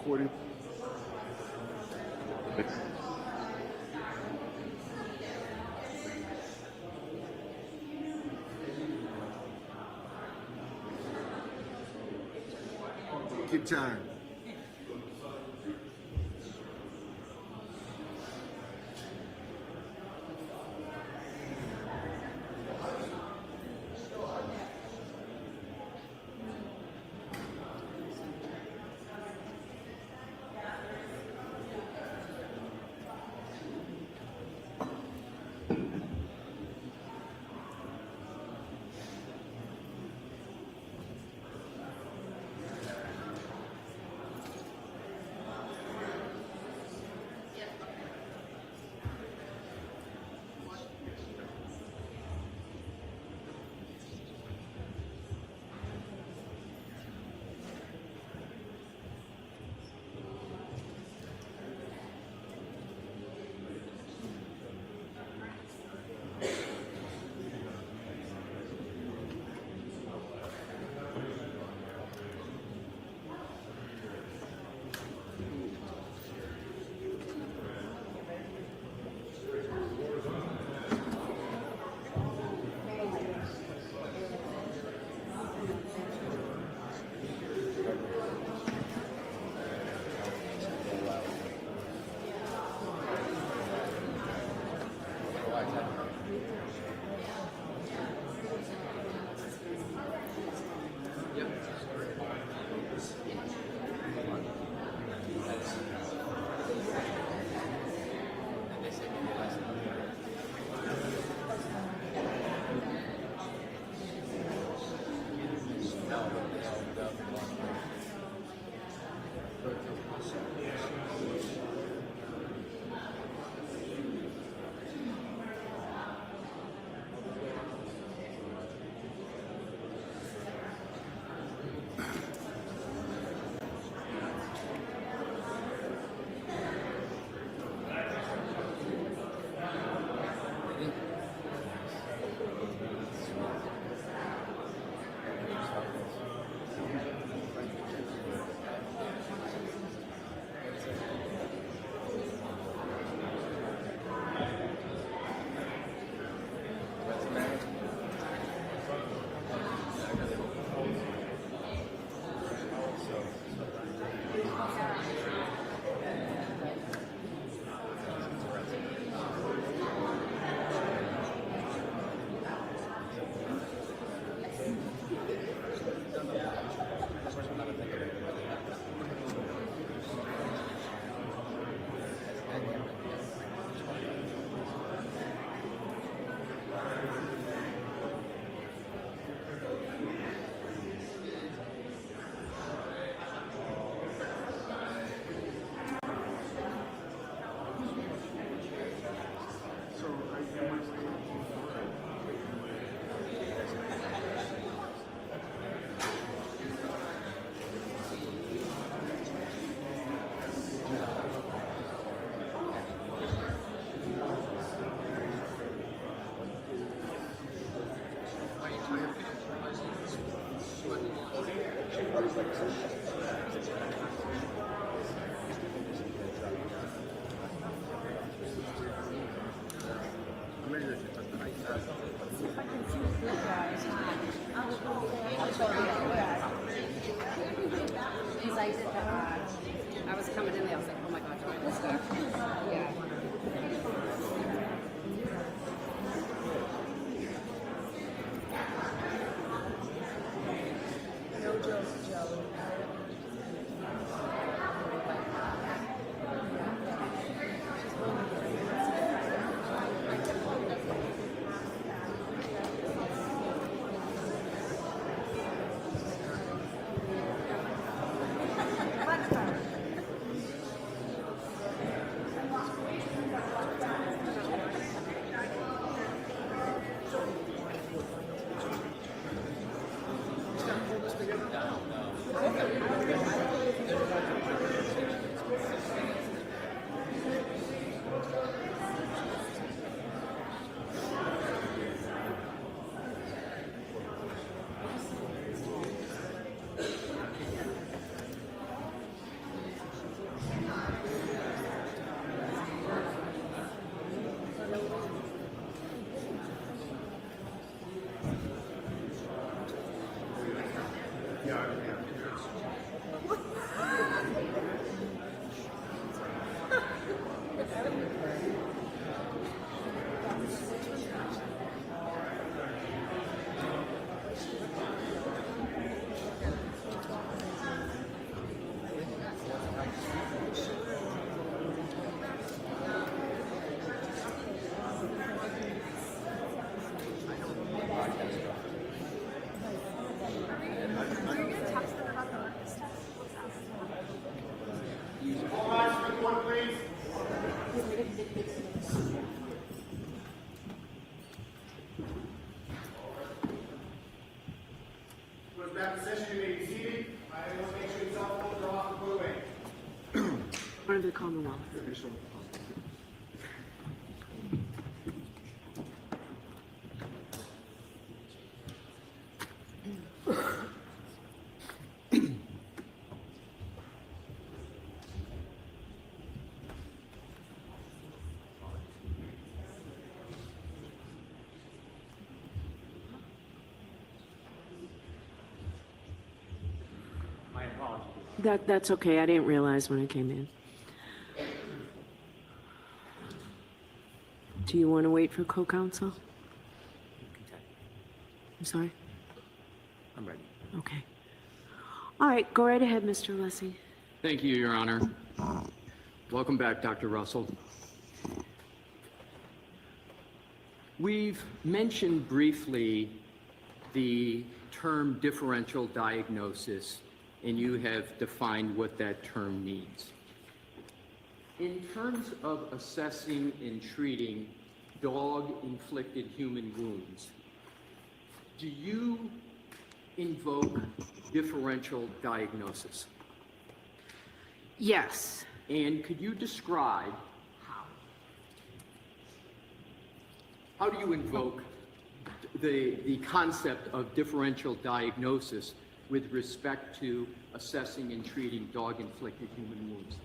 40. Keep time. Goes back to session, you may be seated. I want to make sure your cell phones are off and put away. One of the Commonwealth. That's okay. I didn't realize when I came in. Do you want to wait for co-counsel? I'm sorry? I'm ready. Okay. All right, go right ahead, Mr. Lessie. Thank you, Your Honor. Welcome back, Dr. Russell. We've mentioned briefly the term differential diagnosis, and you have defined what that term means. In terms of assessing and treating dog-inflicted human wounds, do you invoke differential diagnosis? Yes. And could you describe how? How do you invoke the concept of differential diagnosis with respect to assessing and treating dog-inflicted human wounds?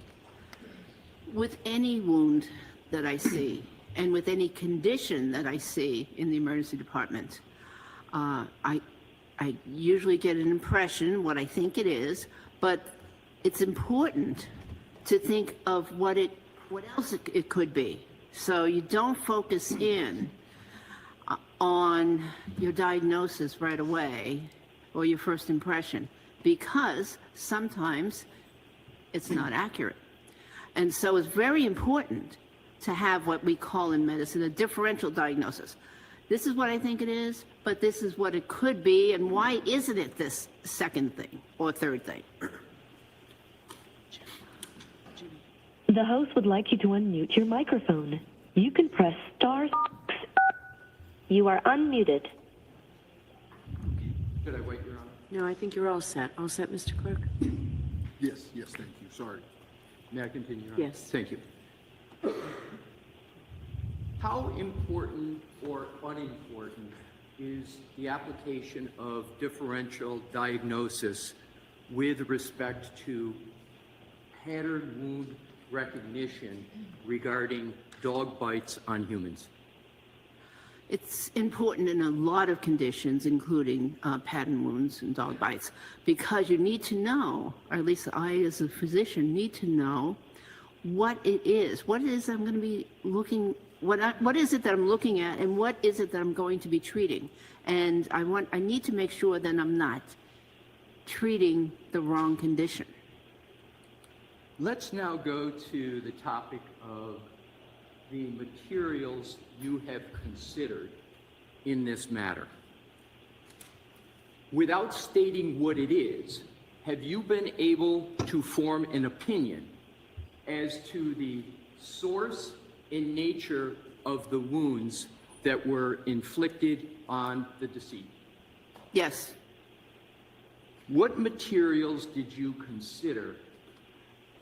With any wound that I see, and with any condition that I see in the emergency department, I usually get an impression, what I think it is, but it's important to think of what else it could be. So you don't focus in on your diagnosis right away or your first impression, because sometimes it's not accurate. And so it's very important to have what we call in medicine a differential diagnosis. This is what I think it is, but this is what it could be, and why isn't it this second thing or third thing? The host would like you to unmute your microphone. You can press *6. You are unmuted. Should I wait, Your Honor? No, I think you're all set. All set, Mr. Clerk? Yes, thank you. Sorry. May I continue, Your Honor? Yes. Thank you. How important or unimportant is the application of differential diagnosis with respect to pattern wound recognition regarding dog bites on humans? It's important in a lot of conditions, including pattern wounds and dog bites, because you need to know, or at least I as a physician need to know what it is. What it is I'm going to be looking, what is it that I'm looking at, and what is it that I'm going to be treating? And I need to make sure that I'm not treating the wrong condition. Let's now go to the topic of the materials you have considered in this matter. Without stating what it is, have you been able to form an opinion as to the source and nature of the wounds that were inflicted on the decedent? Yes. What materials did you consider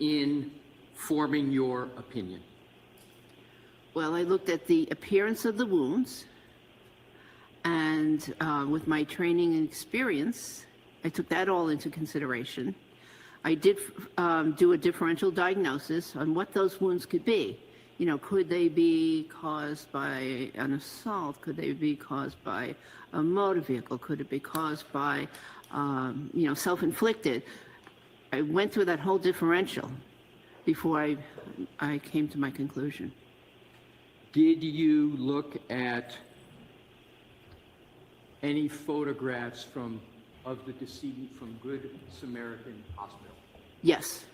in forming your opinion? Well, I looked at the appearance of the wounds, and with my training and experience, I took that all into consideration. I did do a differential diagnosis on what those wounds could be. You know, could they be caused by an assault? Could they be caused by a motor vehicle? Could it be caused by, self-inflicted? I went through that whole differential before I came to my conclusion. Did you look at any photographs of the decedent from Good Samaritan Hospital? Yes.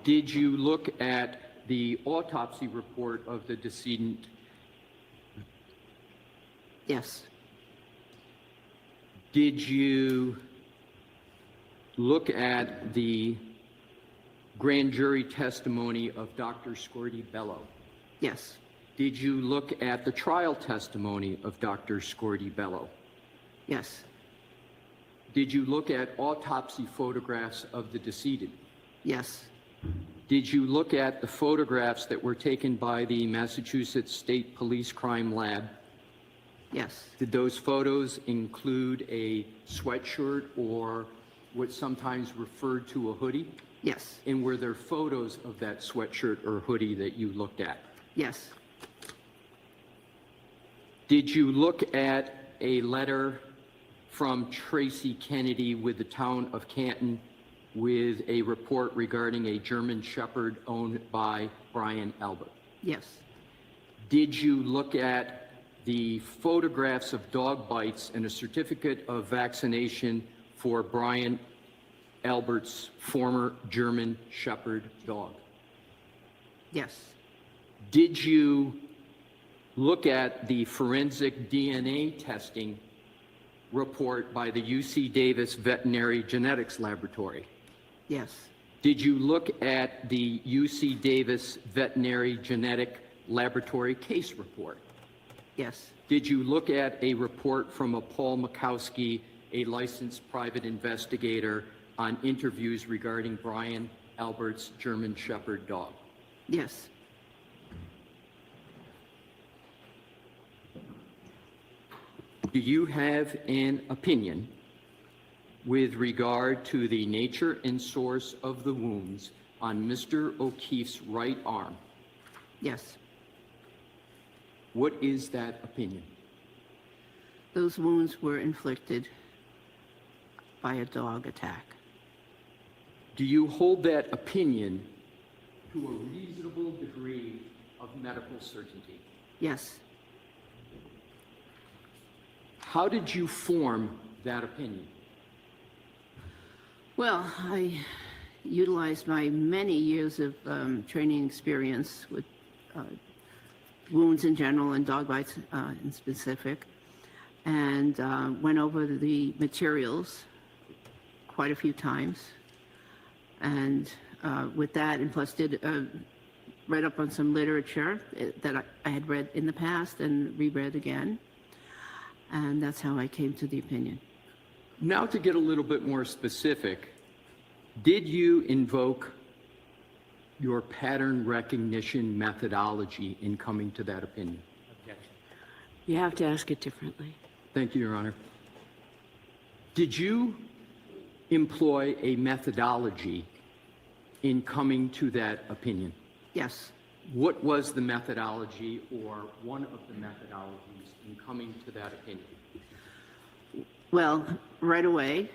Did you look at the autopsy report of the decedent? Yes. Did you look at the grand jury testimony of Dr. Scordi-Bello? Yes. Did you look at the trial testimony of Dr. Scordi-Bello? Yes. Did you look at autopsy photographs of the decedent? Yes. Did you look at the photographs that were taken by the Massachusetts State Police Crime Lab? Yes. Did those photos include a sweatshirt or what's sometimes referred to a hoodie? Yes. And were there photos of that sweatshirt or hoodie that you looked at? Yes. Did you look at a letter from Tracy Kennedy with the town of Canton with a report regarding a German Shepherd owned by Brian Albert? Yes. Did you look at the photographs of dog bites and a certificate of vaccination for Brian Albert's former German Shepherd dog? Yes. Did you look at the forensic DNA testing report by the UC Davis Veterinary Genetics Laboratory? Yes. Did you look at the UC Davis Veterinary Genetic Laboratory case report? Yes. Did you look at a report from a Paul Mikowski, a licensed private investigator, on interviews regarding Brian Albert's German Shepherd dog? Yes. Do you have an opinion with regard to the nature and source of the wounds on Mr. O'Keefe's right arm? Yes. What is that opinion? Those wounds were inflicted by a dog attack. Do you hold that opinion to a reasonable degree of medical certainty? Yes. How did you form that opinion? Well, I utilized my many years of training experience with wounds in general and dog bites in specific, and went over the materials quite a few times. And with that, and plus did read up on some literature that I had read in the past and reread again. And that's how I came to the opinion. Now, to get a little bit more specific, did you invoke your pattern recognition methodology in coming to that opinion? You have to ask it differently. Thank you, Your Honor. Did you employ a methodology in coming to that opinion? Yes. What was the methodology or one of the methodologies in coming to that opinion? Well, right away,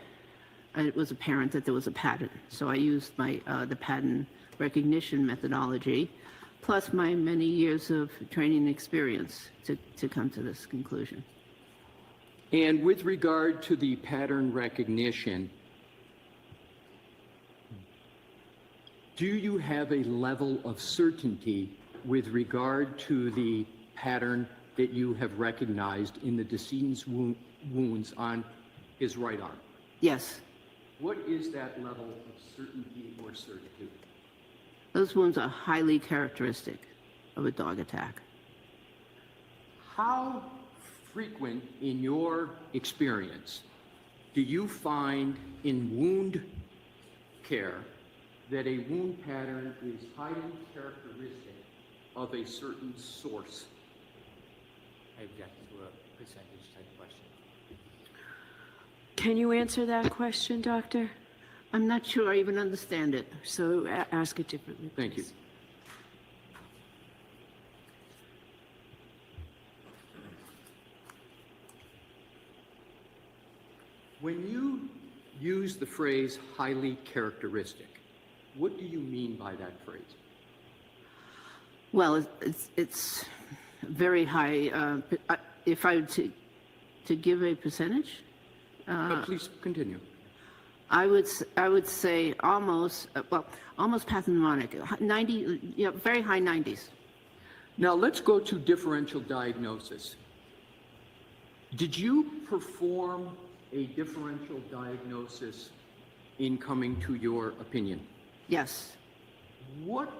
it was apparent that there was a pattern. So I used my the pattern recognition methodology, plus my many years of training experience to come to this conclusion. And with regard to the pattern recognition, do you have a level of certainty with regard to the pattern that you have recognized in the decedent's wounds on his right arm? Yes. What is that level of certainty or certitude? Those wounds are highly characteristic of a dog attack. How frequent in your experience do you find in wound care that a wound pattern is highly characteristic of a certain source? I object to a percentage type question. Can you answer that question, Doctor? I'm not sure I even understand it. So ask it differently, Thank you. please. When you use the phrase highly characteristic, what do you mean by that phrase? Well, it's very high. If I were to give a percentage, Please continue. I would say almost almost pathognomonic, 90, very high 90s. Now let's go to differential diagnosis. Did you perform a differential diagnosis in coming to your opinion? Yes. What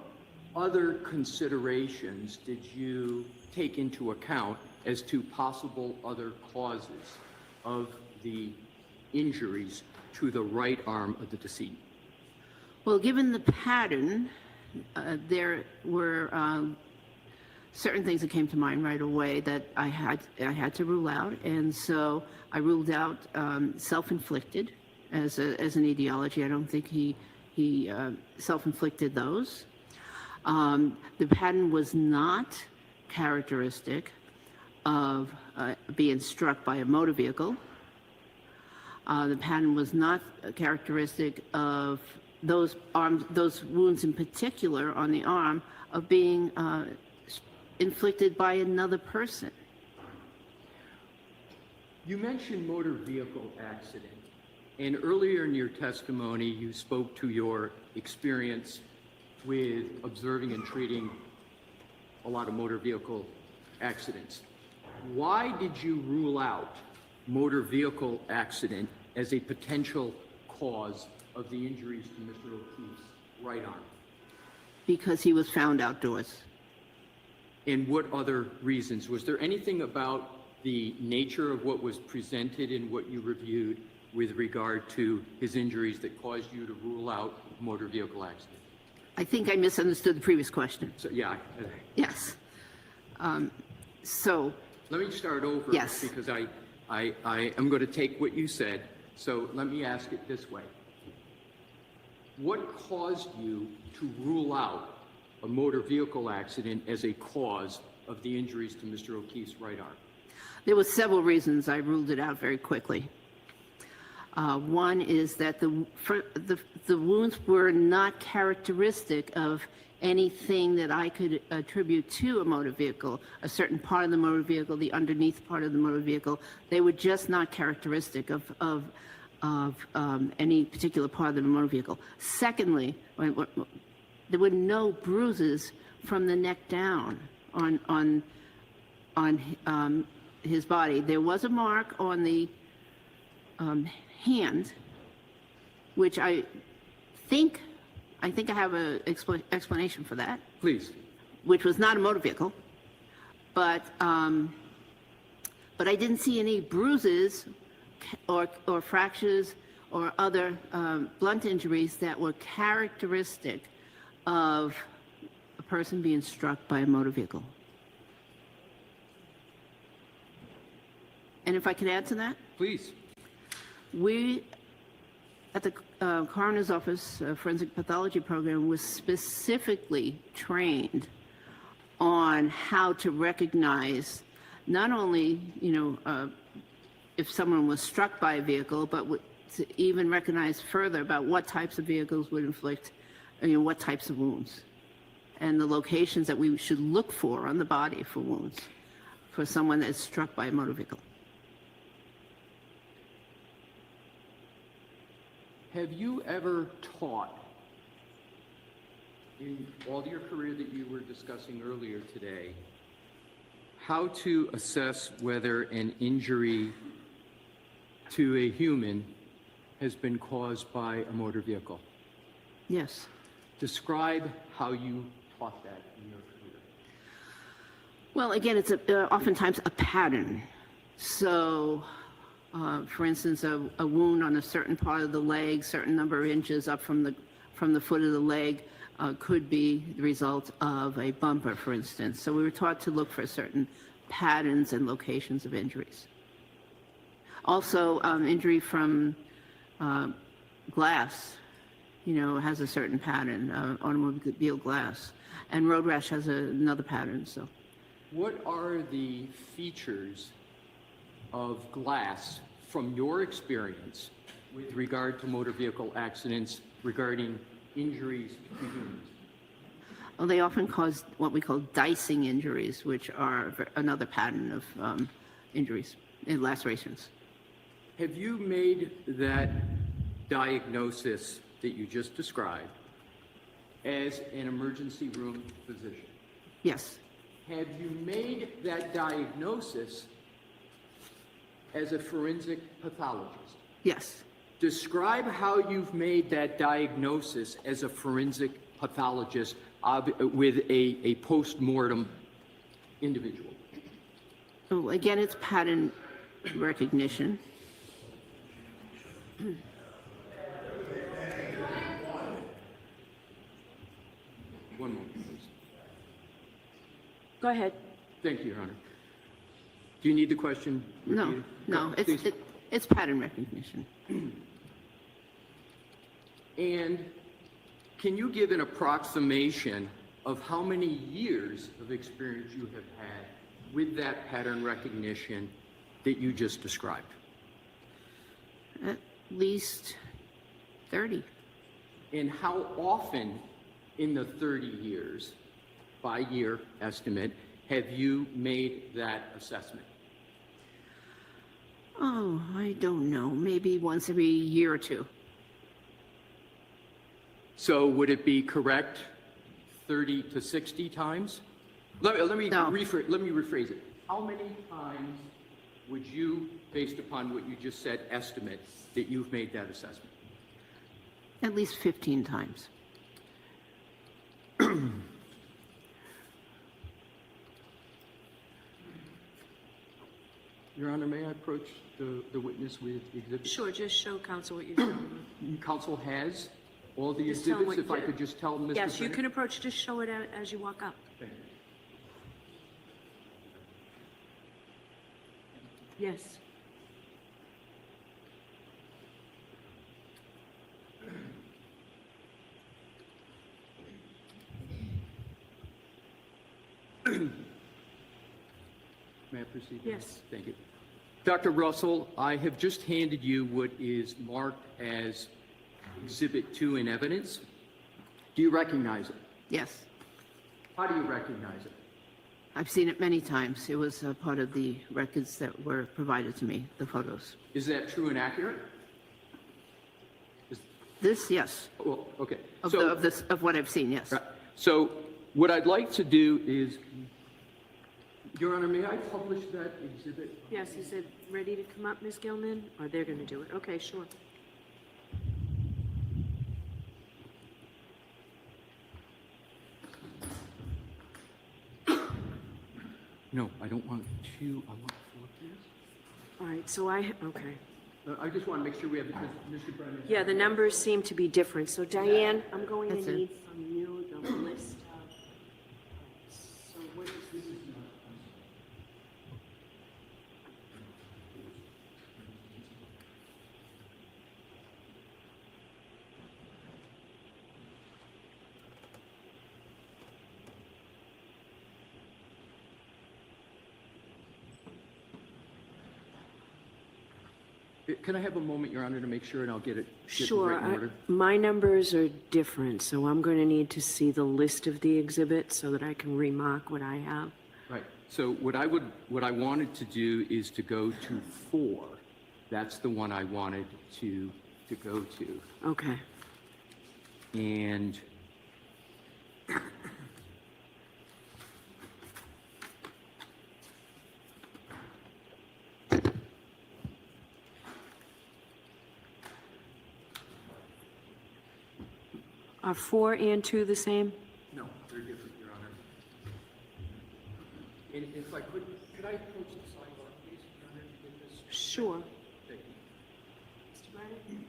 other considerations did you take into account as to possible other causes of the injuries to the right arm of the decedent? Well, given the pattern, there were certain things that came to mind right away that I had to rule out, and so I ruled out self-inflicted as an etiology. I don't think he self-inflicted those. The pattern was not characteristic of being struck by a motor vehicle. The pattern was not characteristic of those wounds in particular on the arm of being inflicted by another person. You mentioned motor vehicle accident, and earlier in your testimony, you spoke to your experience with observing and treating a lot of motor vehicle accidents. Why did you rule out motor vehicle accident as a potential cause of the injuries to Mr. O'Keefe's right arm? Because he was found outdoors. And what other reasons? Was there anything about the nature of what was presented in what you reviewed with regard to his injuries that caused you to rule out motor vehicle accident? I think I misunderstood the previous question. So, yeah. Yes. So, Let me start over. Yes. Because I am going to take what you said. So let me ask it this way. What caused you to rule out a motor vehicle accident as a cause of the injuries to Mr. O'Keefe's right arm? there were several reasons I ruled it out very quickly. One is that the wounds were not characteristic of anything that I could attribute to a motor vehicle, a certain part of the motor vehicle, the underneath part of the motor vehicle. They were just not characteristic of any particular part of the motor vehicle. Secondly, there were no bruises from the neck down on his body. There was a mark on the hand, which I think I have an explanation for that. Please. Which was not a motor vehicle, but I didn't see any bruises or fractures or other blunt injuries that were characteristic of a person being struck by a motor vehicle. And if I could add to that? Please. We, at the coroner's office forensic pathology program, was specifically trained on how to recognize not only, if someone was struck by a vehicle, but to even recognize further about what types of vehicles would inflict, what types of wounds, and the locations that we should look for on the body for wounds for someone that's struck by a motor vehicle. Have you ever taught, in all your career that you were discussing earlier today, how to assess whether an injury to a human has been caused by a motor vehicle? Yes. Describe how you taught that in your career. Well, again, it's oftentimes a pattern. So, for instance, a wound on a certain part of the leg, certain number of inches up from the foot of the leg, could be the result of a bumper, for instance. So we were taught to look for certain patterns and locations of injuries. Also, injury from glass, has a certain pattern, automobile glass, and road rash has another pattern. So, what are the features of glass from your experience with regard to motor vehicle accidents regarding injuries to humans? well, they often cause what we call dicing injuries, which are another pattern of injuries and lacerations. Have you made that diagnosis that you just described as an emergency room physician? Yes. Have you made that diagnosis as a forensic pathologist? Yes. Describe how you've made that diagnosis as a forensic pathologist with a post-mortem individual. So again, it's pattern recognition. One moment, please. Go ahead. Thank you, Your Honor. Do you need the question No, repeated? no, Please. it's pattern recognition. And can you give an approximation of how many years of experience you have had with that pattern recognition that you just described? At least 30. And how often in the 30 years, by year estimate, have you made that assessment? Oh, I don't know. Maybe once every year or two. So would it be correct 30 to 60 times? Let me No. rephrase it. How many times would you, based upon what you just said, estimate that you've made that assessment? At least 15 times. Your Honor, may I approach the witness with exhibits? Sure, just show counsel what you're doing. Counsel has all the Just tell him exhibits, what if I you- could just tell Mr. Yes, you Bennett? can approach, just show it as you walk up. Thank you. Yes. May I proceed? Yes. Thank you. Dr. Russell, I have just handed you what is marked as Exhibit 2 in evidence. Do you recognize it? Yes. How do you recognize it? I've seen it many times. It was a part of the records that were provided to me, the photos. Is that true and accurate? This, yes. Well, okay. Of, So- of what I've seen, yes. Right. So what I'd like to do is, Your Honor, may I publish that exhibit? Yes, he said, ready to come up, Ms. Gilman? Or they're going to do it? Okay, sure. No, I don't want two, I want four, please. All right, so okay. I just want to make sure we have, Mr. Brennan. Yeah, the numbers seem to be different. So Diane, I'm going That's to it. need from you the list of, so what is this? Can I have a moment, Your Honor, to make sure, and I'll get it Sure. right in order? My numbers are different, so I'm going to need to see the list of the exhibits so that I can remark what I have. Right. So what I wanted to do is to go to 4. That's the one I wanted to go to. Okay. And Are 4 and 2 the same? no, they're different, Your Honor. And if I could I approach the sidebar, please, Your Honor, to get this? Sure. Thank you. Mr. Brennan?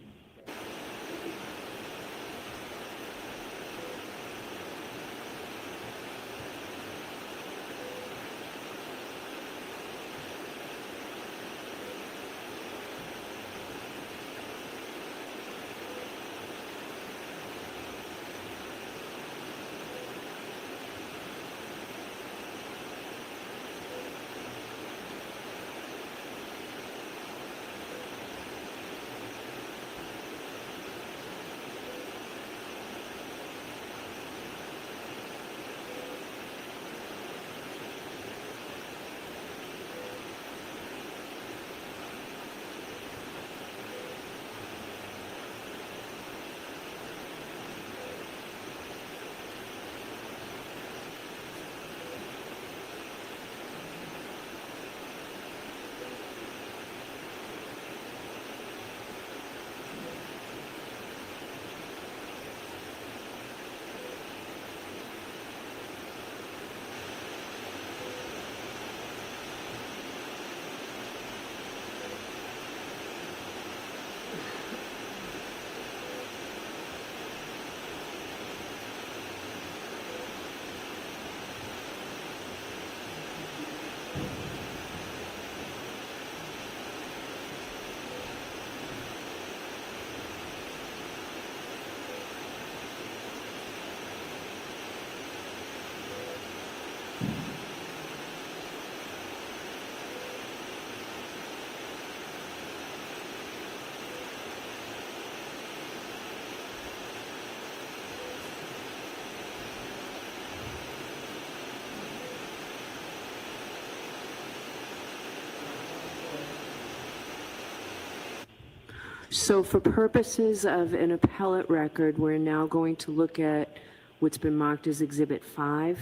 So for purposes of an appellate record, we're now going to look at what's been marked as Exhibit 5?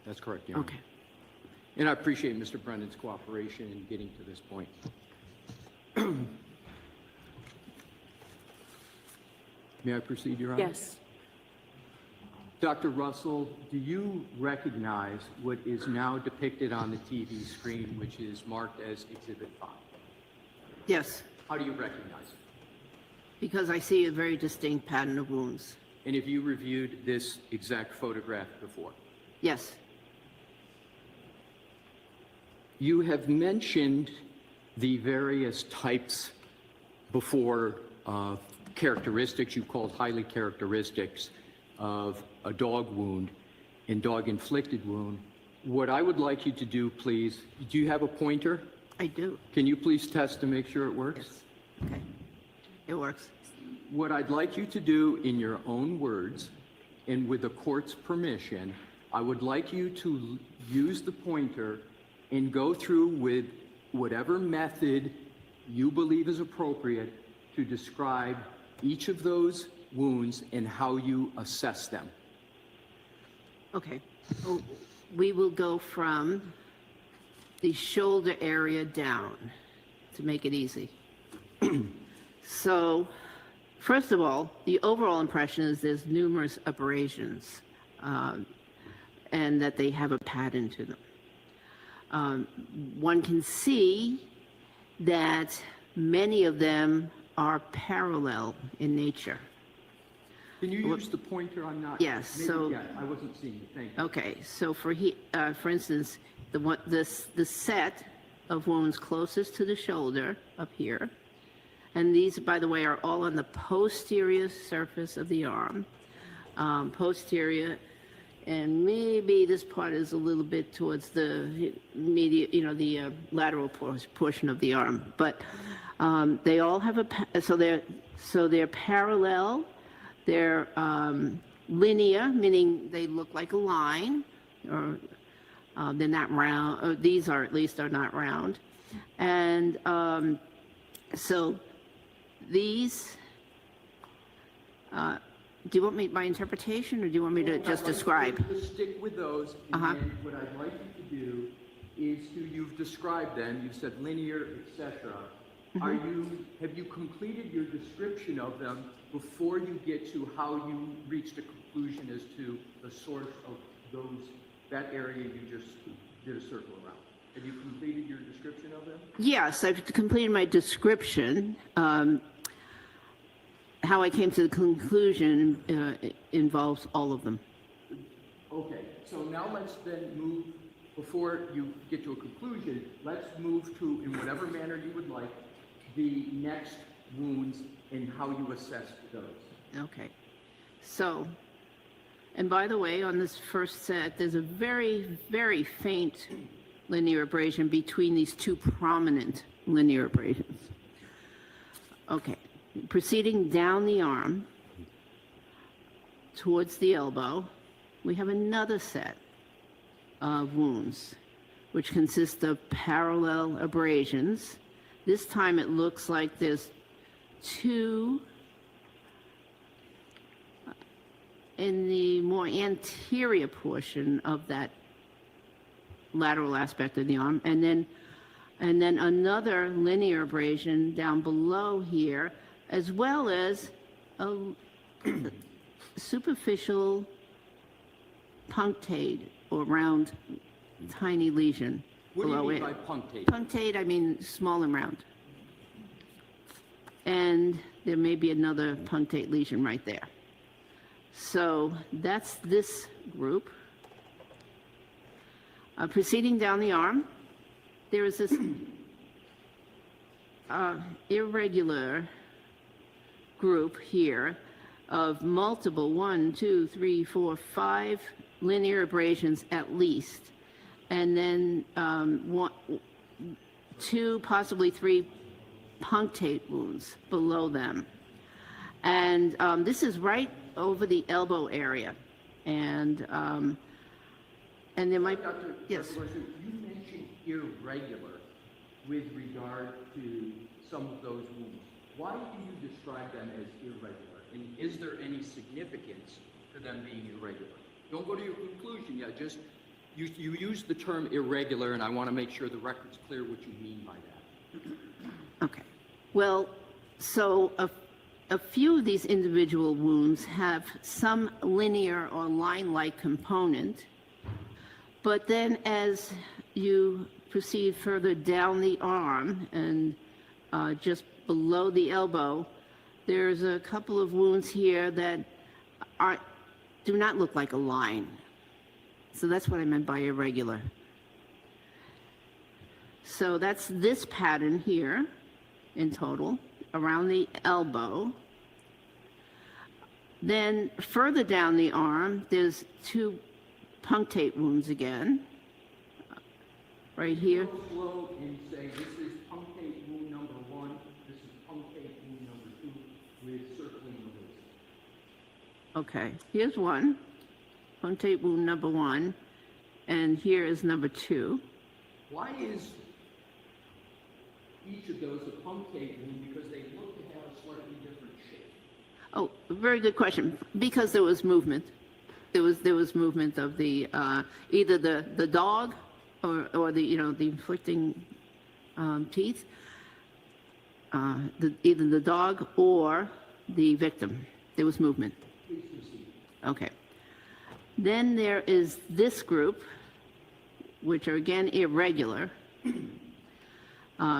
That's correct, Your Honor. Okay. And I appreciate Mr. Brennan's cooperation in getting to this point. May I proceed, Your Honor? Yes. Dr. Russell, do you recognize what is now depicted on the TV screen, which is marked as Exhibit 5? Yes, How do you recognize it? because I see a very distinct pattern of wounds. And have you reviewed this exact photograph before? Yes, You have mentioned the various types before of characteristics you called highly characteristics of a dog wound and dog-inflicted wound. What I would like you to do, please, do you have a pointer? I do. Can you please test to make sure it works? Okay, it works. What I'd like you to do in your own words and with the court's permission, I would like you to use the pointer and go through with whatever method you believe is appropriate to describe each of those wounds and how you assess them. Okay, well, we will go from the shoulder area down to make it easy. So, first of all, the overall impression is there's numerous abrasions and that they have a pattern to them. One can see that many of them are parallel in nature. Can you use the pointer? I'm not. Yes, maybe, so- yeah, I wasn't seeing it. Thank you. Okay, so for instance, the set of wounds closest to the shoulder up here, and these, by the way, are all on the posterior surface of the arm, posterior, and maybe this part is a little bit towards the medial, the lateral portion of the arm, but they all have so they're parallel. They're linear, meaning they look like a line, or they're not round. Or these are, at least, are not round. And so these, do you want me my interpretation, or do you want me to just describe? Just stick with those, and Uh-huh. then what I'd like you to do is you've described them, you've said linear, etc. Have you completed your description of them before you get to how you reached a conclusion as to the source of that area you just did a circle around? Have you completed your description of them? Yes, I've completed my description. How I came to the conclusion involves all of them. Okay, so now let's then move, before you get to a conclusion, let's move to, in whatever manner you would like, the next wounds and how you assess those. Okay. So, and by the way, on this first set, there's a very, very faint linear abrasion between these two prominent linear abrasions. Okay. Proceeding down the arm towards the elbow, we have another set of wounds, which consist of parallel abrasions. This time it looks like there's two in the more anterior portion of that lateral aspect of the arm, and then another linear abrasion down below here, as well as a superficial punctate or round tiny lesion What do you below mean it. by punctate? Punctate, I mean small and round. And there may be another punctate lesion right there. So that's this group. Proceeding down the arm, there is this irregular group here of multiple 1, 2, 3, 4, 5 linear abrasions at least, and then 2, possibly 3 punctate wounds below them. And this is right over the elbow area. And there might, Dr. yes. Dr. Russell, you mentioned irregular with regard to some of those wounds. why do you describe them as irregular? And is there any significance to them being irregular? Don't go to your conclusion yet, just, you use the term irregular, and I want to make sure the record's clear what you mean by that. Okay. Well, so a few of these individual wounds have some linear or line-like component, but then as you proceed further down the arm and just below the elbow, there's a couple of wounds here that do not look like a line. So that's what I meant by irregular. So that's this pattern here in total, around the elbow. Then further down the arm, there's two punctate wounds again, right here. Go slow and say, this is punctate wound number 1, this is punctate wound number 2, with circling the list. Okay, here's one, punctate wound number 1, and here is number 2. Why is each of those a punctate wound? Because they look to have a slightly different shape. Oh, very good question. Because there was movement. There was movement of the either the dog or the the inflicting teeth. Either the dog or the victim. There was movement. Please proceed. Okay. Then there is this group, which are again irregular,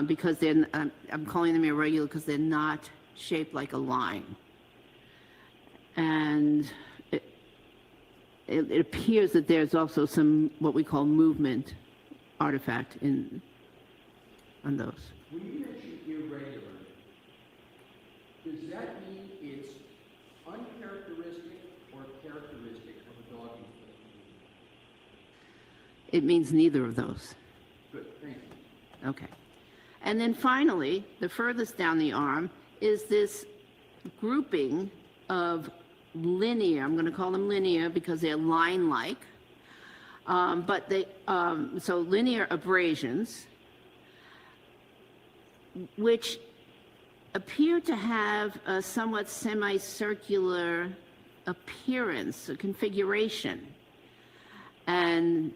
because I'm calling them irregular because they're not shaped like a line. And it appears that there's also some what we call movement artifact on those. When you mention irregular, does that mean it's uncharacteristic or characteristic of a dog inflicting wound? It means neither of those. Good, thank you. Okay. And then finally, the furthest down the arm is this grouping of linear, I'm going to call them linear because they're line-like, but so linear abrasions, which appear to have a somewhat semicircular appearance, a configuration, and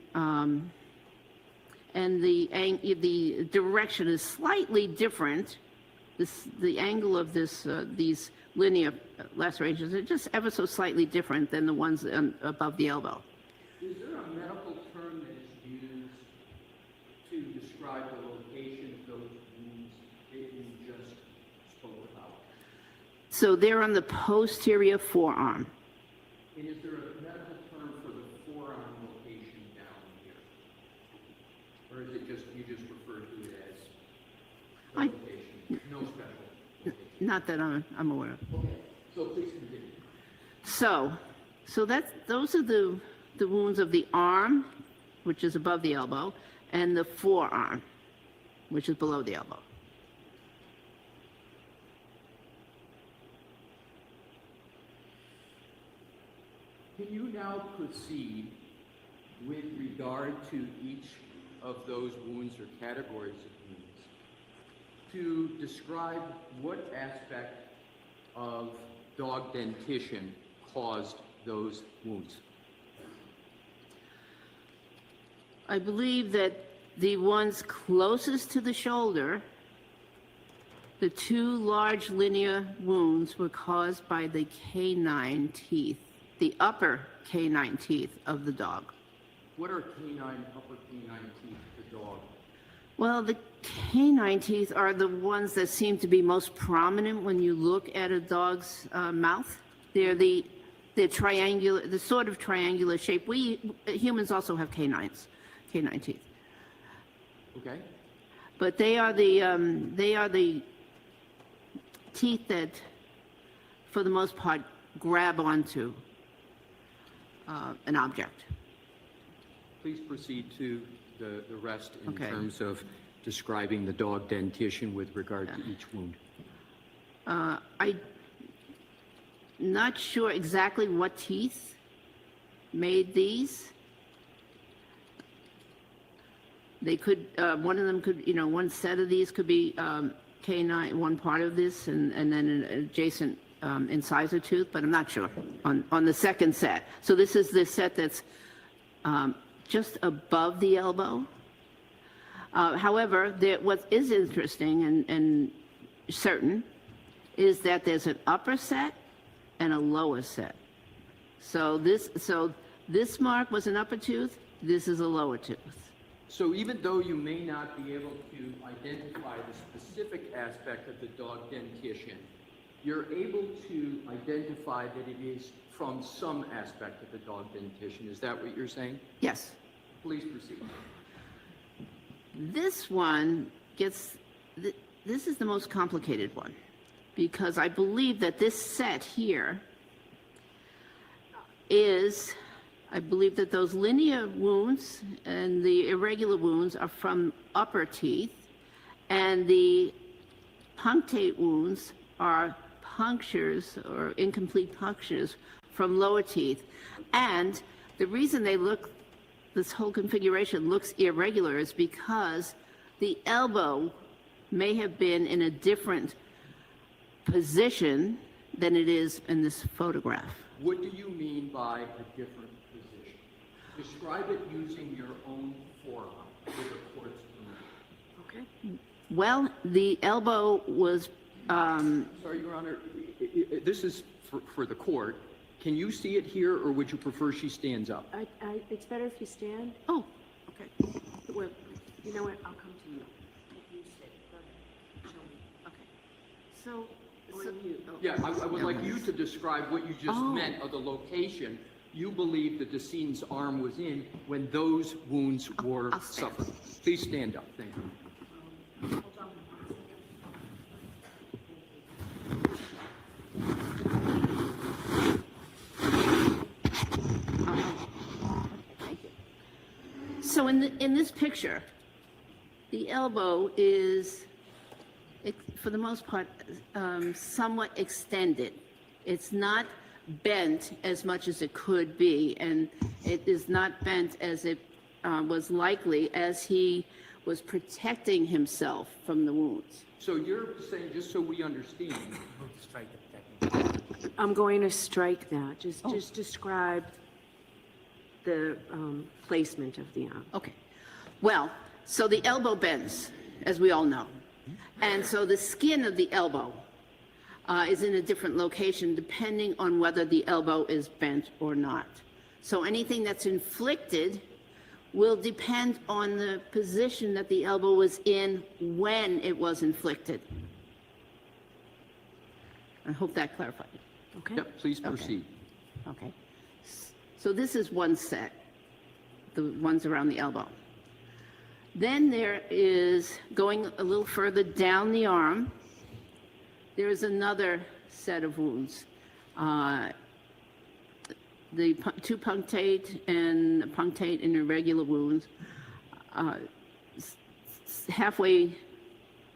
the direction is slightly different. The angle of these linear lacerations are just ever so slightly different than the ones above the elbow. Is there a medical term that is used to describe the location of those wounds that you just spoke about? So they're on the posterior forearm. And is there a medical term for the forearm location down here? Or is it just, you just refer to it as the I- location? No special location? Not that I'm aware of. Okay, so please continue. So those are the wounds of the arm, which is above the elbow, and the forearm, which is below the elbow. Can you now proceed with regard to each of those wounds or categories of wounds to describe what aspect of dog dentition caused those wounds? I believe that the ones closest to the shoulder, the two large linear wounds, were caused by the canine teeth, the upper canine teeth of the dog. What are upper canine teeth of the dog? Well, the canine teeth are the ones that seem to be most prominent when you look at a dog's mouth. They're the triangular, the sort of triangular shape. We humans also have canine teeth, Okay. but they are the teeth that, for the most part, grab onto an object. Please proceed to the rest in Okay. terms of describing the dog dentition with regard to each wound. I'm not sure exactly what teeth made these. They could, one of them could, one set of these could be canine, one part of this, and then an adjacent incisor tooth, but I'm not sure on the second set. So this is the set that's just above the elbow. However, what is interesting and certain is that there's an upper set and a lower set. So this mark was an upper tooth, this is a lower tooth. So even though you may not be able to identify the specific aspect of the dog dentition, you're able to identify that it is from some aspect of the dog dentition. Is that what you're saying? Yes. Please proceed. This one this is the most complicated one, because I believe that this set here I believe that those linear wounds and the irregular wounds are from upper teeth, and the punctate wounds are punctures or incomplete punctures from lower teeth. And the reason this whole configuration looks irregular is because the elbow may have been in a different position than it is in this photograph. What do you mean by a different position? Describe it using your own forearm with the court's permission. Okay. Well, the elbow was, Sorry, Your Honor, this is for the court. Can you see it here, or would you prefer she stands up? It's better if you stand. oh, okay, Well, you know what, I'll come to you. You sit, go ahead, show me. okay. So, Or you. Oh. Yeah, I would like you to describe what you just Oh. meant of the location you believe the decedent's arm was in when those wounds were I'll stand. suffered. Please stand up. Thank you. Hold on. thank you. So in this picture, the elbow is, for the most part, somewhat extended. It's not bent as much as it could be, and it is not bent as it was likely as he was protecting himself from the wounds. So you're saying, just so we understand, Strike the technical. I'm going to strike that. Just describe the placement of the arm. Okay. Well, so the elbow bends, as we all know. And so the skin of the elbow is in a different location depending on whether the elbow is bent or not. So anything that's inflicted will depend on the position that the elbow was in when it was inflicted. I hope that clarified. Okay? yep, please proceed. Okay. So this is one set, the ones around the elbow. Then there is, going a little further down the arm, there is another set of wounds. The two punctate and irregular wounds, halfway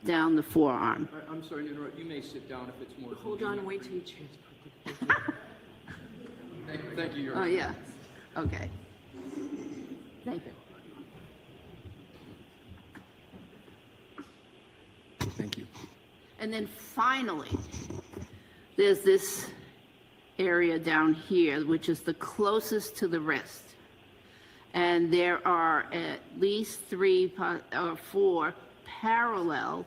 down the forearm. I'm sorry to interrupt. You may sit down if it's more. Hold on, wait till you change. Thank you, Your Oh, Honor. yeah, okay. Thank you. Thank you. And then finally, there's this area down here, which is the closest to the wrist. And there are at least 3 or 4 parallel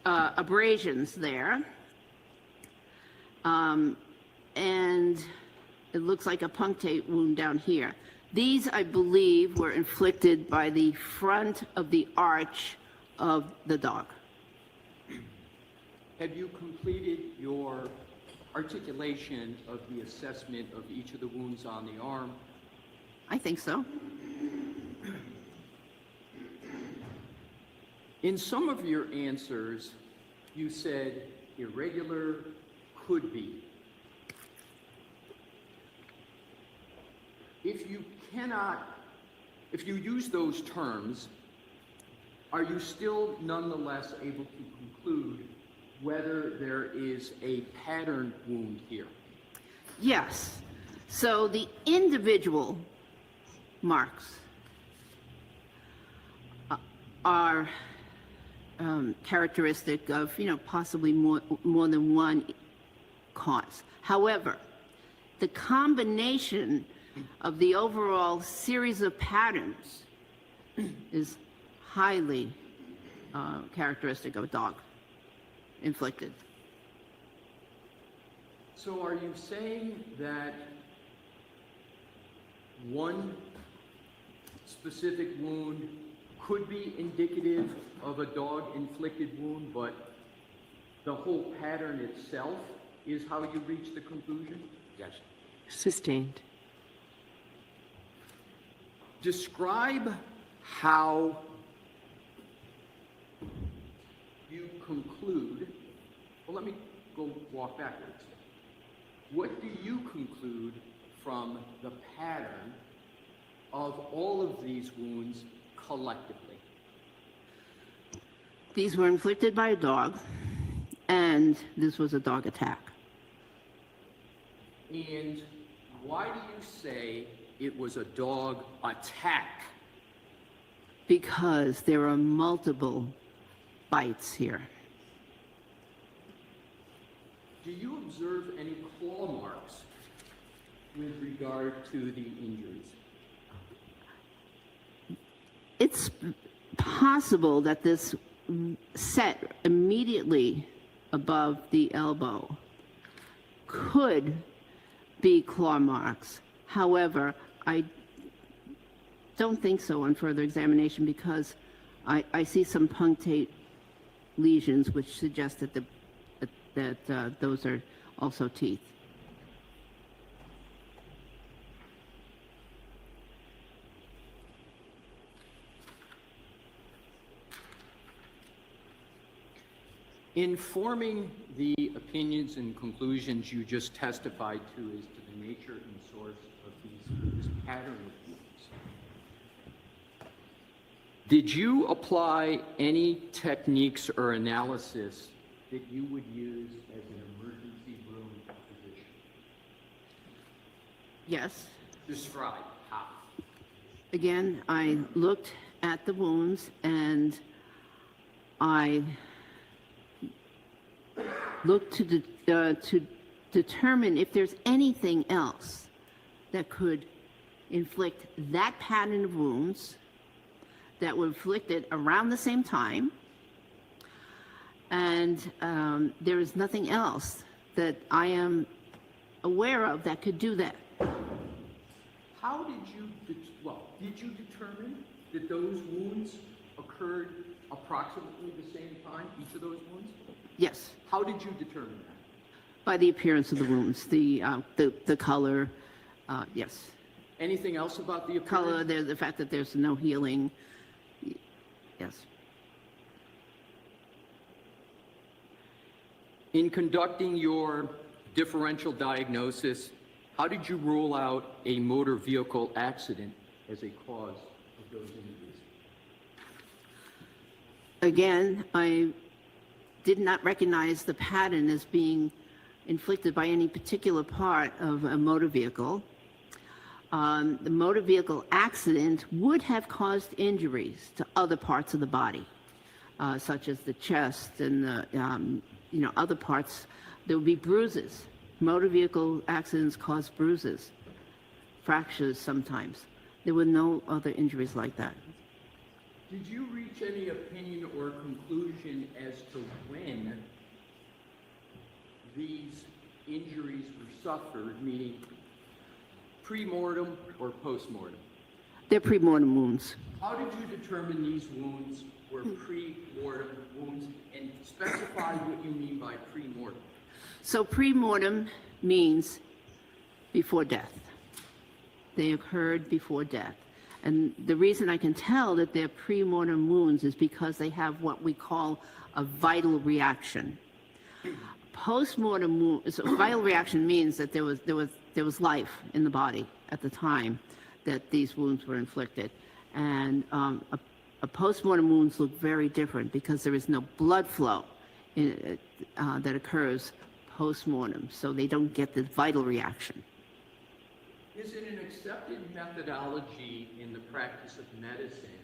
abrasions there. And it looks like a punctate wound down here. These, I believe, were inflicted by the front of the arch of the dog. Have you completed your articulation of the assessment of each of the wounds on the arm? I think so. In some of your answers, you said irregular, could be. If you use those terms, are you still nonetheless able to conclude whether there is a pattern wound here? Yes. So the individual marks are characteristic of, possibly more than one cause. However, the combination of the overall series of patterns is highly characteristic of a dog inflicted. So are you saying that one specific wound could be indicative of a dog-inflicted wound, but the whole pattern itself is how you reach the conclusion? Yes. Sustained. Describe how you conclude, well, let me walk backwards. What do you conclude from the pattern of all of these wounds collectively? These were inflicted by a dog, and this was a dog attack. And why do you say it was a dog attack? Because there are multiple bites here. Do you observe any claw marks with regard to the injuries? It's possible that this set immediately above the elbow could be claw marks. However, I don't think so on further examination because I see some punctate lesions which suggest that those are also teeth. In forming the opinions and conclusions you just testified to as to the nature and source of this pattern of wounds, did you apply any techniques or analysis that you would use as an emergency room physician? Yes. Describe how. Again, I looked at the wounds and I looked to determine if there's anything else that could inflict that pattern of wounds that were inflicted around the same time. And there is nothing else that I am aware of that could do that. How did you, did you determine that those wounds occurred approximately the same time, each of those wounds? Yes, How did you determine that? by the appearance of the wounds, the color, yes. Anything else about the Color, appearance? the fact that there's no healing, yes. In conducting your differential diagnosis, how did you rule out a motor vehicle accident as a cause of those injuries? Again, I did not recognize the pattern as being inflicted by any particular part of a motor vehicle. The motor vehicle accident would have caused injuries to other parts of the body, such as the chest and the, other parts. There would be bruises. Motor vehicle accidents cause bruises, fractures sometimes. There were no other injuries like that. Did you reach any opinion or conclusion as to when these injuries were suffered, meaning pre-mortem or post-mortem? They're pre-mortem wounds. How did you determine these wounds were pre-mortem wounds, and specify what you mean by pre-mortem? So pre-mortem means before death. They occurred before death. And the reason I can tell that they're pre-mortem wounds is because they have what we call a vital reaction. Post-mortem wounds, so vital reaction means that there was life in the body at the time that these wounds were inflicted. And a post-mortem wounds look very different because there is no blood flow that occurs post-mortem, so they don't get the vital reaction. Is it an accepted methodology in the practice of medicine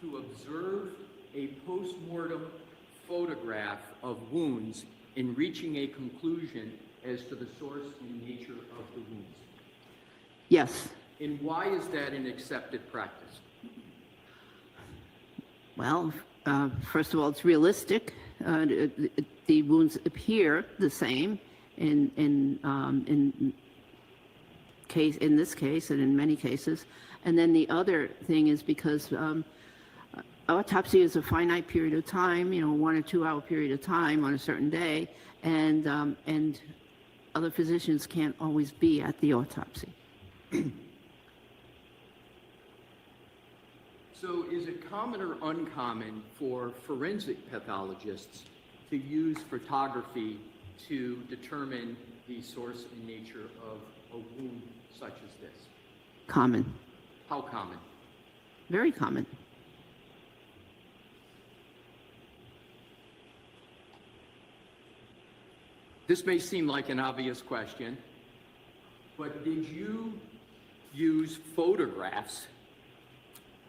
to observe a post-mortem photograph of wounds in reaching a conclusion as to the source and nature of the wounds? Yes. And why is that an accepted practice? Well, first of all, it's realistic. The wounds appear the same in this case and in many cases. And then the other thing is because autopsy is a finite period of time, 1 or 2 hour period of time on a certain day, and other physicians can't always be at the autopsy. So is it common or uncommon for forensic pathologists to use photography to determine the source and nature of a wound such as this? Common. How common? Very common. This may seem like an obvious question, but did you use photographs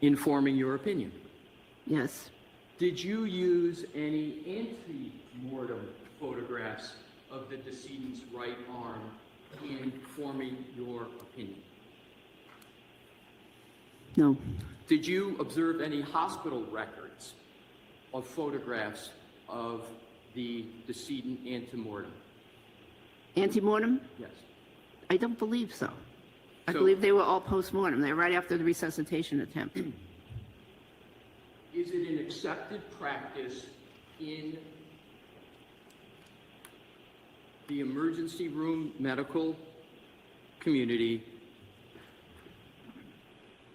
in forming your opinion? Yes. Did you use any ante-mortem photographs of the decedent's right arm in forming your opinion? No. Did you observe any hospital records of photographs of the decedent ante-mortem? Antemortem? Yes. I don't believe so. I So- believe they were all post-mortem. They're right after the resuscitation attempt. Is it an accepted practice in the emergency room medical community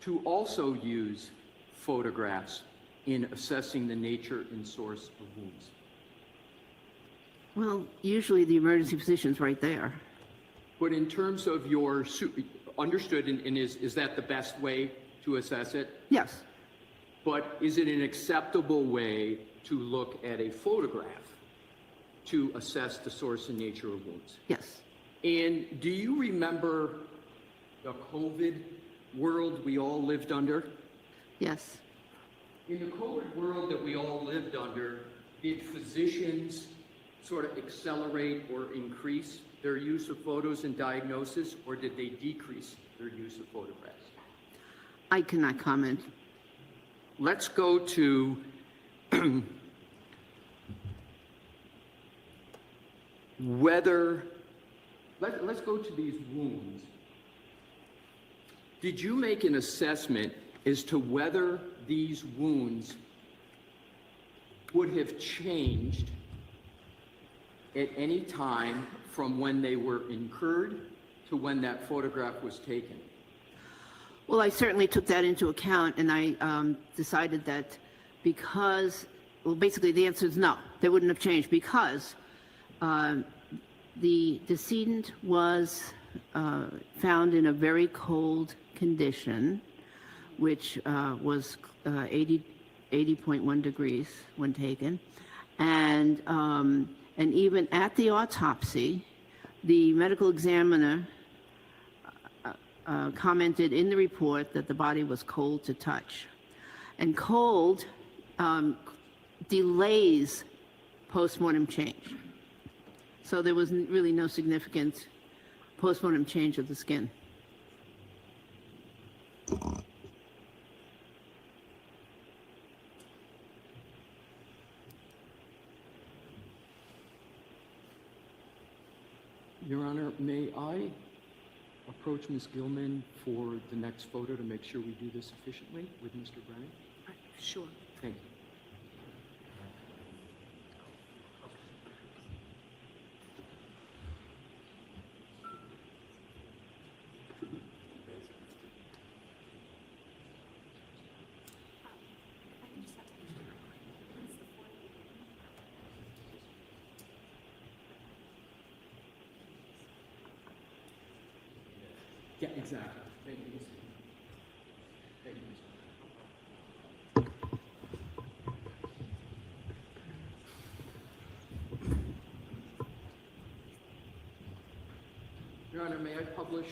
to also use photographs in assessing the nature and source of wounds? Well, usually the emergency physician's right there. But in terms of your, understood, and is that the best way to assess it? Yes. But is it an acceptable way to look at a photograph to assess the source and nature of wounds? Yes. And do you remember the COVID world we all lived under? Yes. In the COVID world that we all lived under, did physicians sort of accelerate or increase their use of photos in diagnosis, or did they decrease their use of photographs? I cannot comment. Let's go to let's go to these wounds. Did you make an assessment as to whether these wounds would have changed at any time from when they were incurred to when that photograph was taken? Well, I certainly took that into account, and I decided that because, well, basically the answer is no, they wouldn't have changed because the decedent was found in a very cold condition, which was 80.1 degrees when taken, and even at the autopsy, the medical examiner commented in the report that the body was cold to touch. And cold delays postmortem change. So there was really no significant postmortem change of the skin. Your Honor, may I approach Ms. Gilman for the next photo to make sure we do this efficiently with Mr. Brennan? Sure. Thank you. Yeah, exactly. Thank you, Mr. Thank you, Mr. Your Honor, may I publish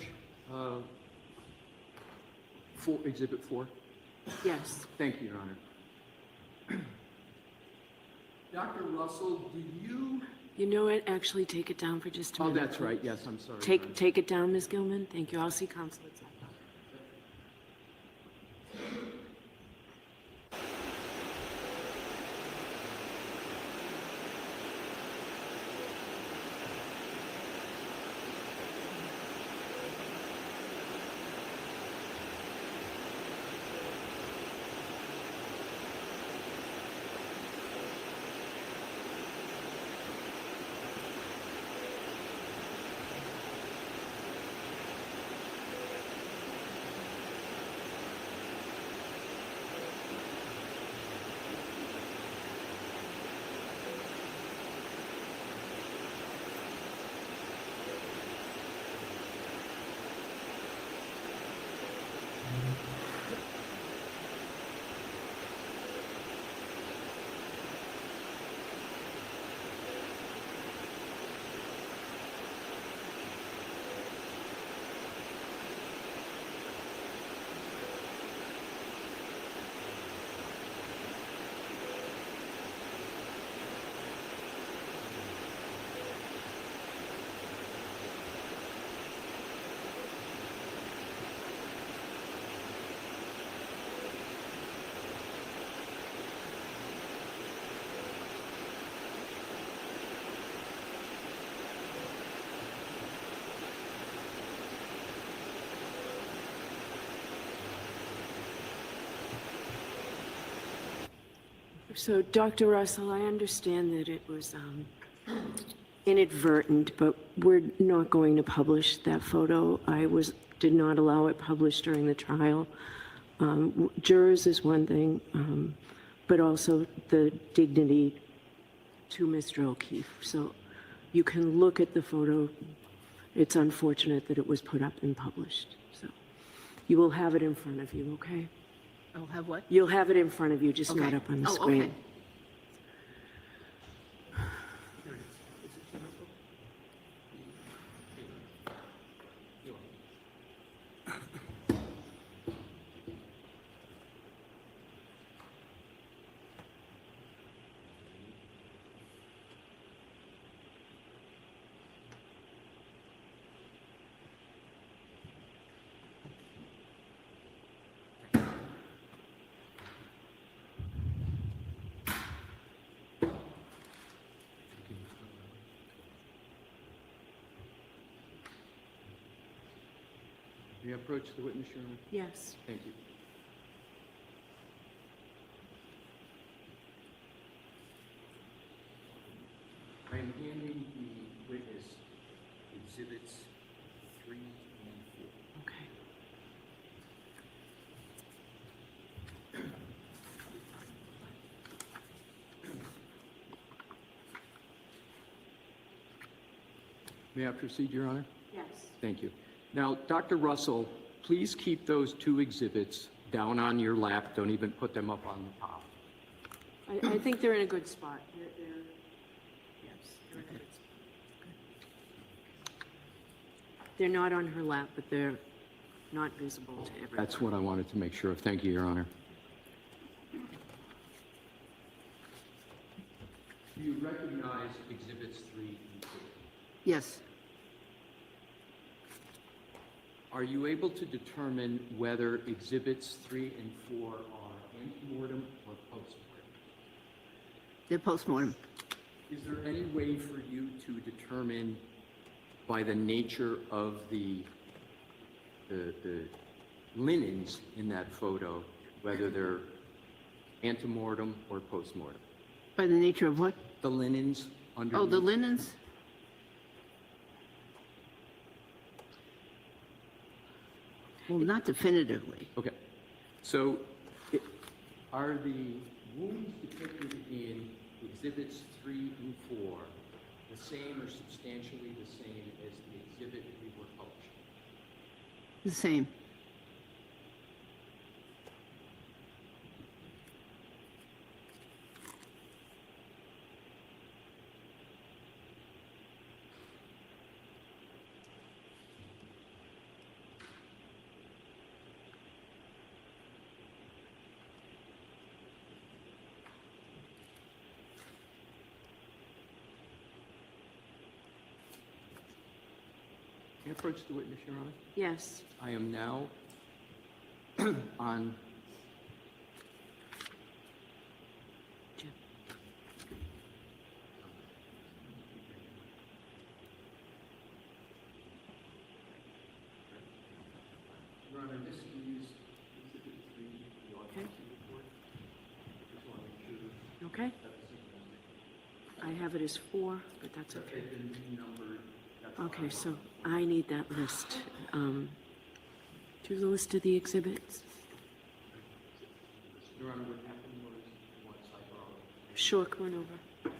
Exhibit 4? Yes. Thank you, Your Honor. Dr. Russell, do you? You know what? Actually, take it down for just a Oh, minute. that's right. Yes, I'm sorry. Your Honor. Take it down, Ms. Gilman. Thank you. I'll see counsel at 7. So, Dr. Russell, I understand that it was inadvertent, but we're not going to publish that photo. Did not allow it published during the trial. Jurors is one thing, but also the dignity to Mr. O'Keefe. So you can look at the photo. It's unfortunate that it was put up and published. So you will have it in front of you, okay? I'll have what? You'll have it in front of you, just not Okay. up on the Oh, screen. okay. May I approach the witness, Your Honor? Yes. Thank you. I am handing the witness exhibits 3 and 4. Okay. May I proceed, Your Honor? Yes. Thank you. Now, Dr. Russell, please keep those 2 exhibits down on your lap. Don't even put them up on the top. I think they're in a good spot. Yes, they're in a good spot. They're not on her lap, but they're not visible to everyone. That's what I wanted to make sure of. Thank you, Your Honor. Do you recognize exhibits 3 and 4? Yes. Are you able to determine whether exhibits 3 and 4 are antemortem or postmortem? They're postmortem. Is there any way for you to determine by the nature of the linens in that photo whether they're antemortem or postmortem? By the nature of what? The linens underneath? Oh, the linens? Well, not definitively. Okay. So are the wounds depicted in exhibits 3 and 4 the same or substantially the same as the exhibit we were publishing? The same. Can I approach the witness, Your Honor? Yes. I am now on Jim. Your Honor, this is Exhibit 3, the autopsy report. Just want to make sure Okay. that this is I have it as 4, but that's okay. they've been renumbered. That's Okay, fine. so I need that list. Do the list of the exhibits? Your Honor, what happened was once I borrowed. Sure, come on over.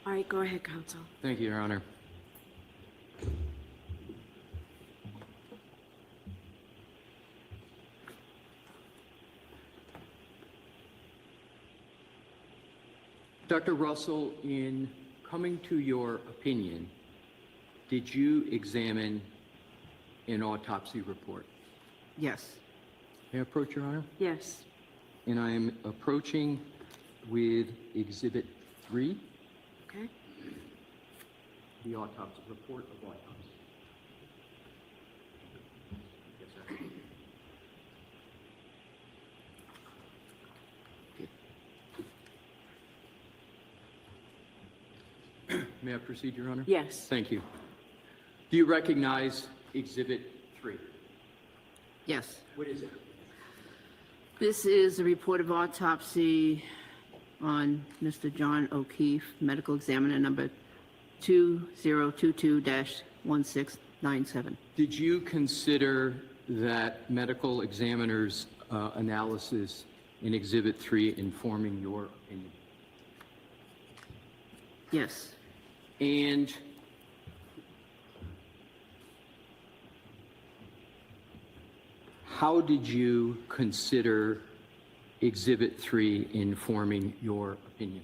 All right, go ahead, counsel. Thank you, Your Honor. Dr. Russell, in coming to your opinion, did you examine an autopsy report? Yes. May I approach, Your Honor? Yes. And I am approaching with Exhibit 3, Okay. the autopsy report of autopsy. Yes, sir. May I proceed, Your Honor? Yes. Thank you. Do you recognize Exhibit 3? Yes. What is it? This is a report of autopsy on Mr. John O'Keefe, medical examiner number 2022-1697. Did you consider that medical examiner's analysis in Exhibit 3 informing your opinion? Yes. And how did you consider Exhibit 3 informing your opinion?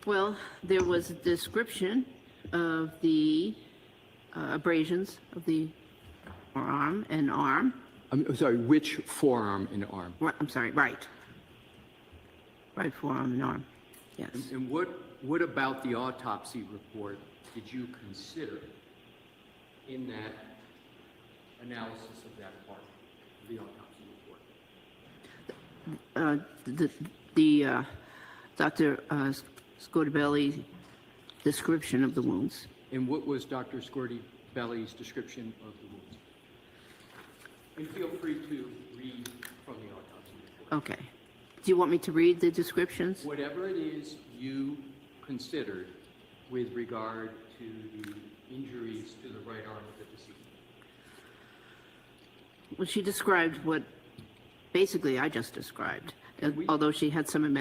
Well, there was a description of the abrasions of the forearm and arm. I'm sorry, which forearm and arm? I'm sorry, right. Right forearm and arm, yes. And what about the autopsy report did you consider in that analysis of that part of the autopsy report? Dr. Scotabelli's description of the wounds. And what was Dr. Scotabelli's description of the wounds? And feel free to read from the autopsy report. Okay. Do you want me to read the descriptions? Whatever it is you considered with regard to the injuries to the right arm of the deceased. Well, she described what basically I just described, although she had some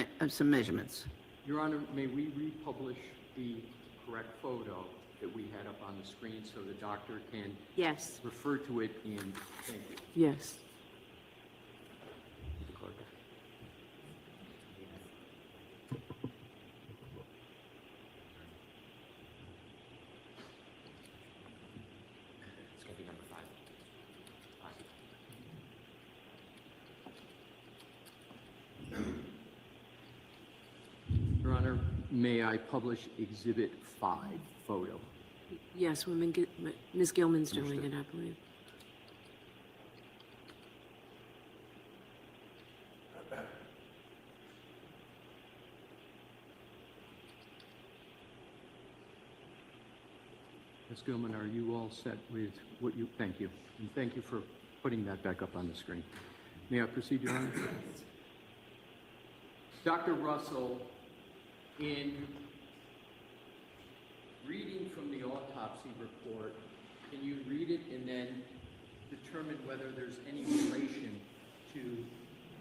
measurements. Your Honor, may we republish the correct photo that we had up on the screen so the doctor can Yes. refer to it in, thank you. Yes. The clerk. It's gonna be number 5. Your Honor, may I publish Exhibit 5 photo? Yes, Ms. Gilman's doing it, I believe. Ms. Gilman, are you all set with what you, thank you. And thank you for putting that back up on the screen. May I proceed, Your Honor? Dr. Russell, in reading from the autopsy report, can you read it and then determine whether there's any relation to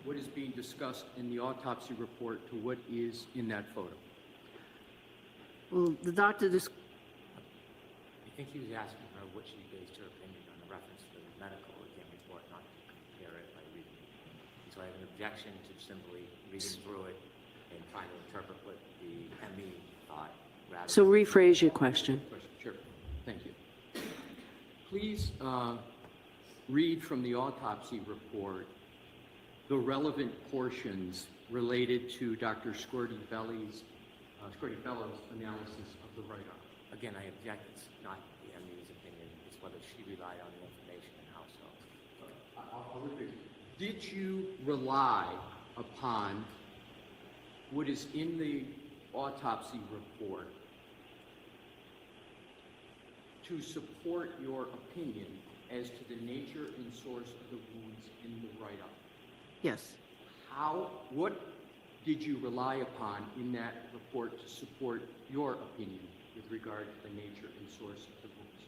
what is being discussed in the autopsy report to what is in that photo? Well, the doctor I think he was asking her what she based her opinion on the reference to the medical exam report, not to compare it by reading it. And so I have an objection to simply reading through it and trying to interpret what the ME thought rather So than... rephrase your question. Sure, thank you. Please read from the autopsy report the relevant portions related to Dr. Scotabelli's analysis of the right arm. Again, I object. It's not the ME's opinion. It's whether she relied on the information and how so. I'll repeat. Did you rely upon what is in the autopsy report to support your opinion as to the nature and source of the wounds in the right arm? yes. What did you rely upon in that report to support your opinion with regard to the nature and source of the wounds?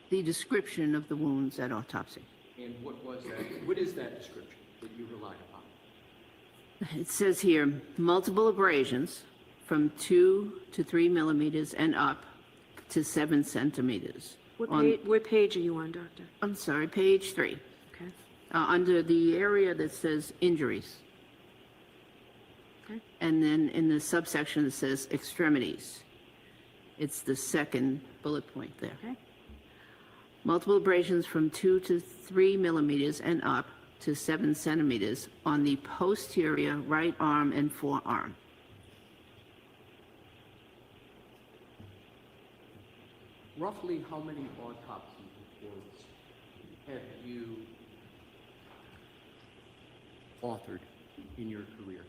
The description of the wounds at autopsy. And what was that? What is that description that you relied upon? It says here, multiple abrasions from 2 to 3 millimeters and up to 7 centimeters. What page are you on, Doctor? I'm sorry, page 3, Okay. under the area that says injuries. Okay. And then in the subsection that says extremities. It's the second bullet point there. Okay. Multiple abrasions from 2 to 3 millimeters and up to 7 centimeters on the posterior right arm and forearm. Roughly how many autopsy reports have you authored in your career?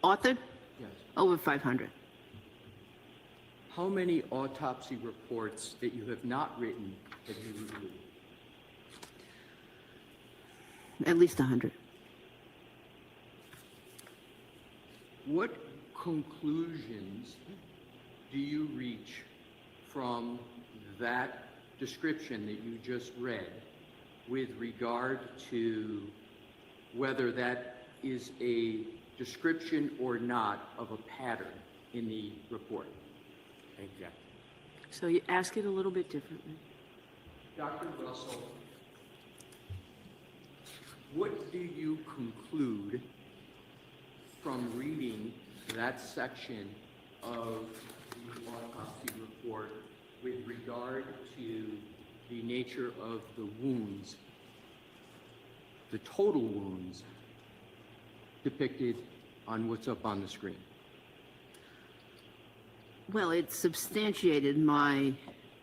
Authored? Yes. Over 500. How many autopsy reports that you have not written have you reviewed? At least 100. What conclusions do you reach from that description that you just read with regard to whether that is a description or not of a pattern in the report? Exactly. So you ask it a little bit differently. Dr. Russell, what do you conclude from reading that section of the autopsy report with regard to the nature of the wounds, the total wounds depicted on what's up on the screen? Well, it substantiated my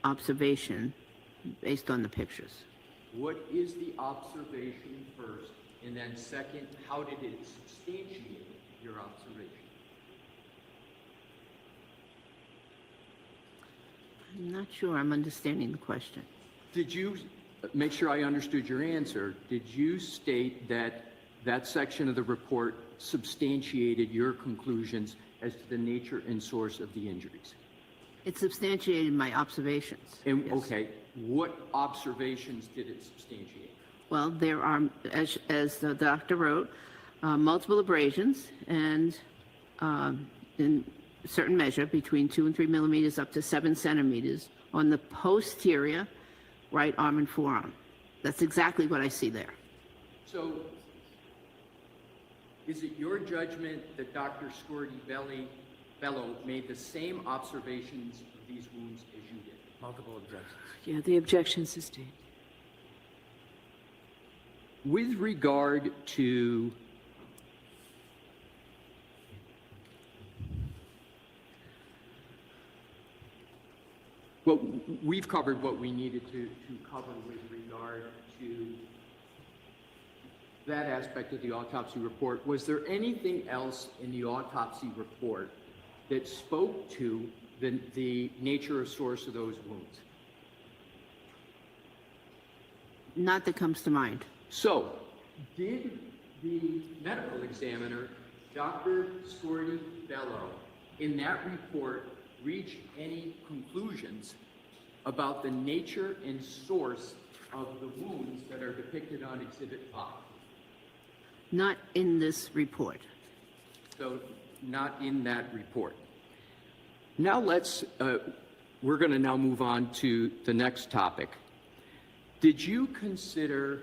observation based on the pictures. What is the observation first, and then second, how did it substantiate your observation? I'm not sure I'm understanding the question. Did you, make sure I understood your answer, did you state that that section of the report substantiated your conclusions as to the nature and source of the injuries? It substantiated my observations. And, yes. okay, what observations did it substantiate? Well, there are, as the doctor wrote, multiple abrasions and in certain measure between 2 and 3 millimeters up to 7 centimeters on the posterior right arm and forearm. That's exactly what I see there. So, is it your judgment that Dr. Scordi-Bello made the same observations of these wounds as you did? Multiple objections. Yeah, the objection sustained. With regard to well, we've covered what we needed to cover with regard to that aspect of the autopsy report. Was there anything else in the autopsy report that spoke to the nature or source of those wounds? Not that comes to mind. So, did the medical examiner, Dr. Scordi-Bello, in that report reach any conclusions about the nature and source of the wounds that are depicted on Exhibit 5? Not in this report. So, not in that report. Now we're going to now move on to the next topic. Did you consider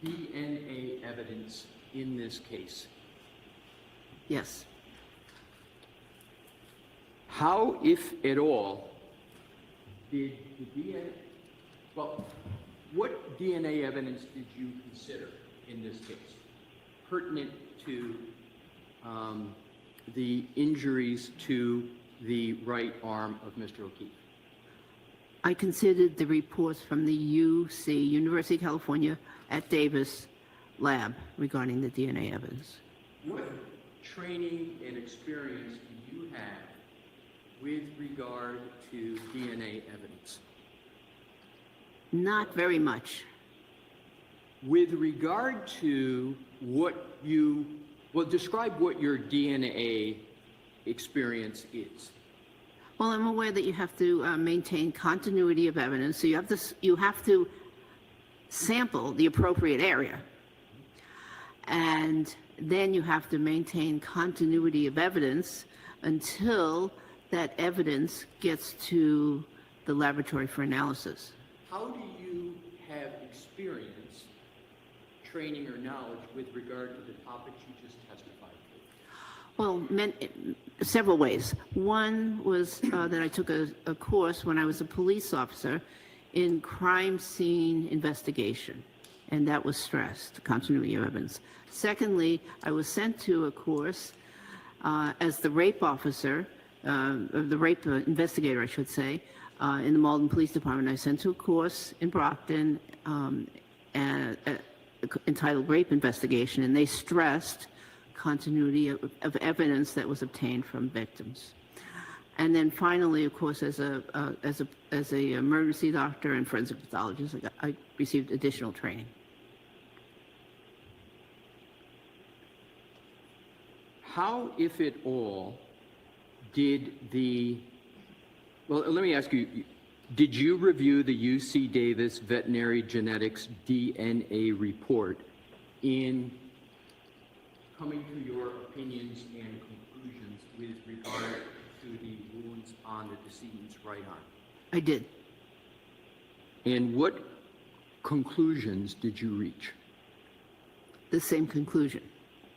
DNA evidence in this case? Yes. How, if at all, did the DNA, well, what DNA evidence did you consider in this case pertinent to the injuries to the right arm of Mr. O'Keefe? I considered the reports from the UC, University of California at Davis lab regarding the DNA evidence. What training and experience do you have with regard to DNA evidence? Not very much. With regard to what you, well, describe what your DNA experience is. Well, I'm aware that you have to maintain continuity of evidence, so you have to sample the appropriate area, and then you have to maintain continuity of evidence until that evidence gets to the laboratory for analysis. How do you have experience, training, or knowledge with regard to the topics you just testified to? Well, several ways. One was that I took a course when I was a police officer in crime scene investigation, and that was stressed, continuity of evidence. Secondly, I was sent to a course as the rape officer, the rape investigator, I should say, in the Malden Police Department. I was sent to a course in Brockton entitled Rape Investigation, and they stressed continuity of evidence that was obtained from victims. And then finally, of course, as a emergency doctor and forensic pathologist, I received additional training. How, if at all, did well, let me ask you, did you review the UC Davis Veterinary Genetics DNA report in coming to your opinions and conclusions with regard to the wounds on the decedent's right arm? I did. And what conclusions did you reach? The same conclusion,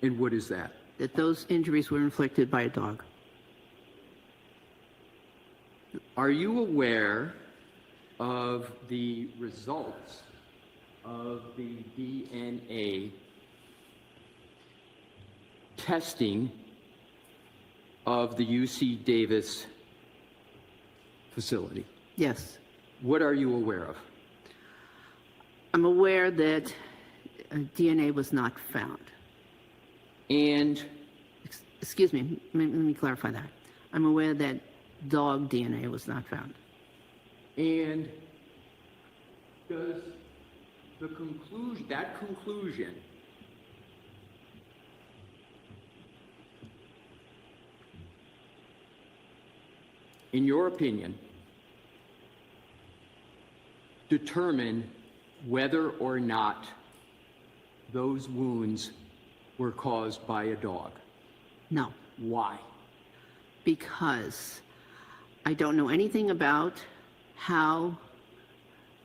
And what is that? that those injuries were inflicted by a dog. Are you aware of the results of the DNA testing of the UC Davis facility? Yes. What are you aware of? I'm aware that DNA was not found. And Excuse me, let me clarify that. I'm aware that dog DNA was not found. And does the conclusion in your opinion determine whether or not those wounds were caused by a dog? No, Why? because I don't know anything about how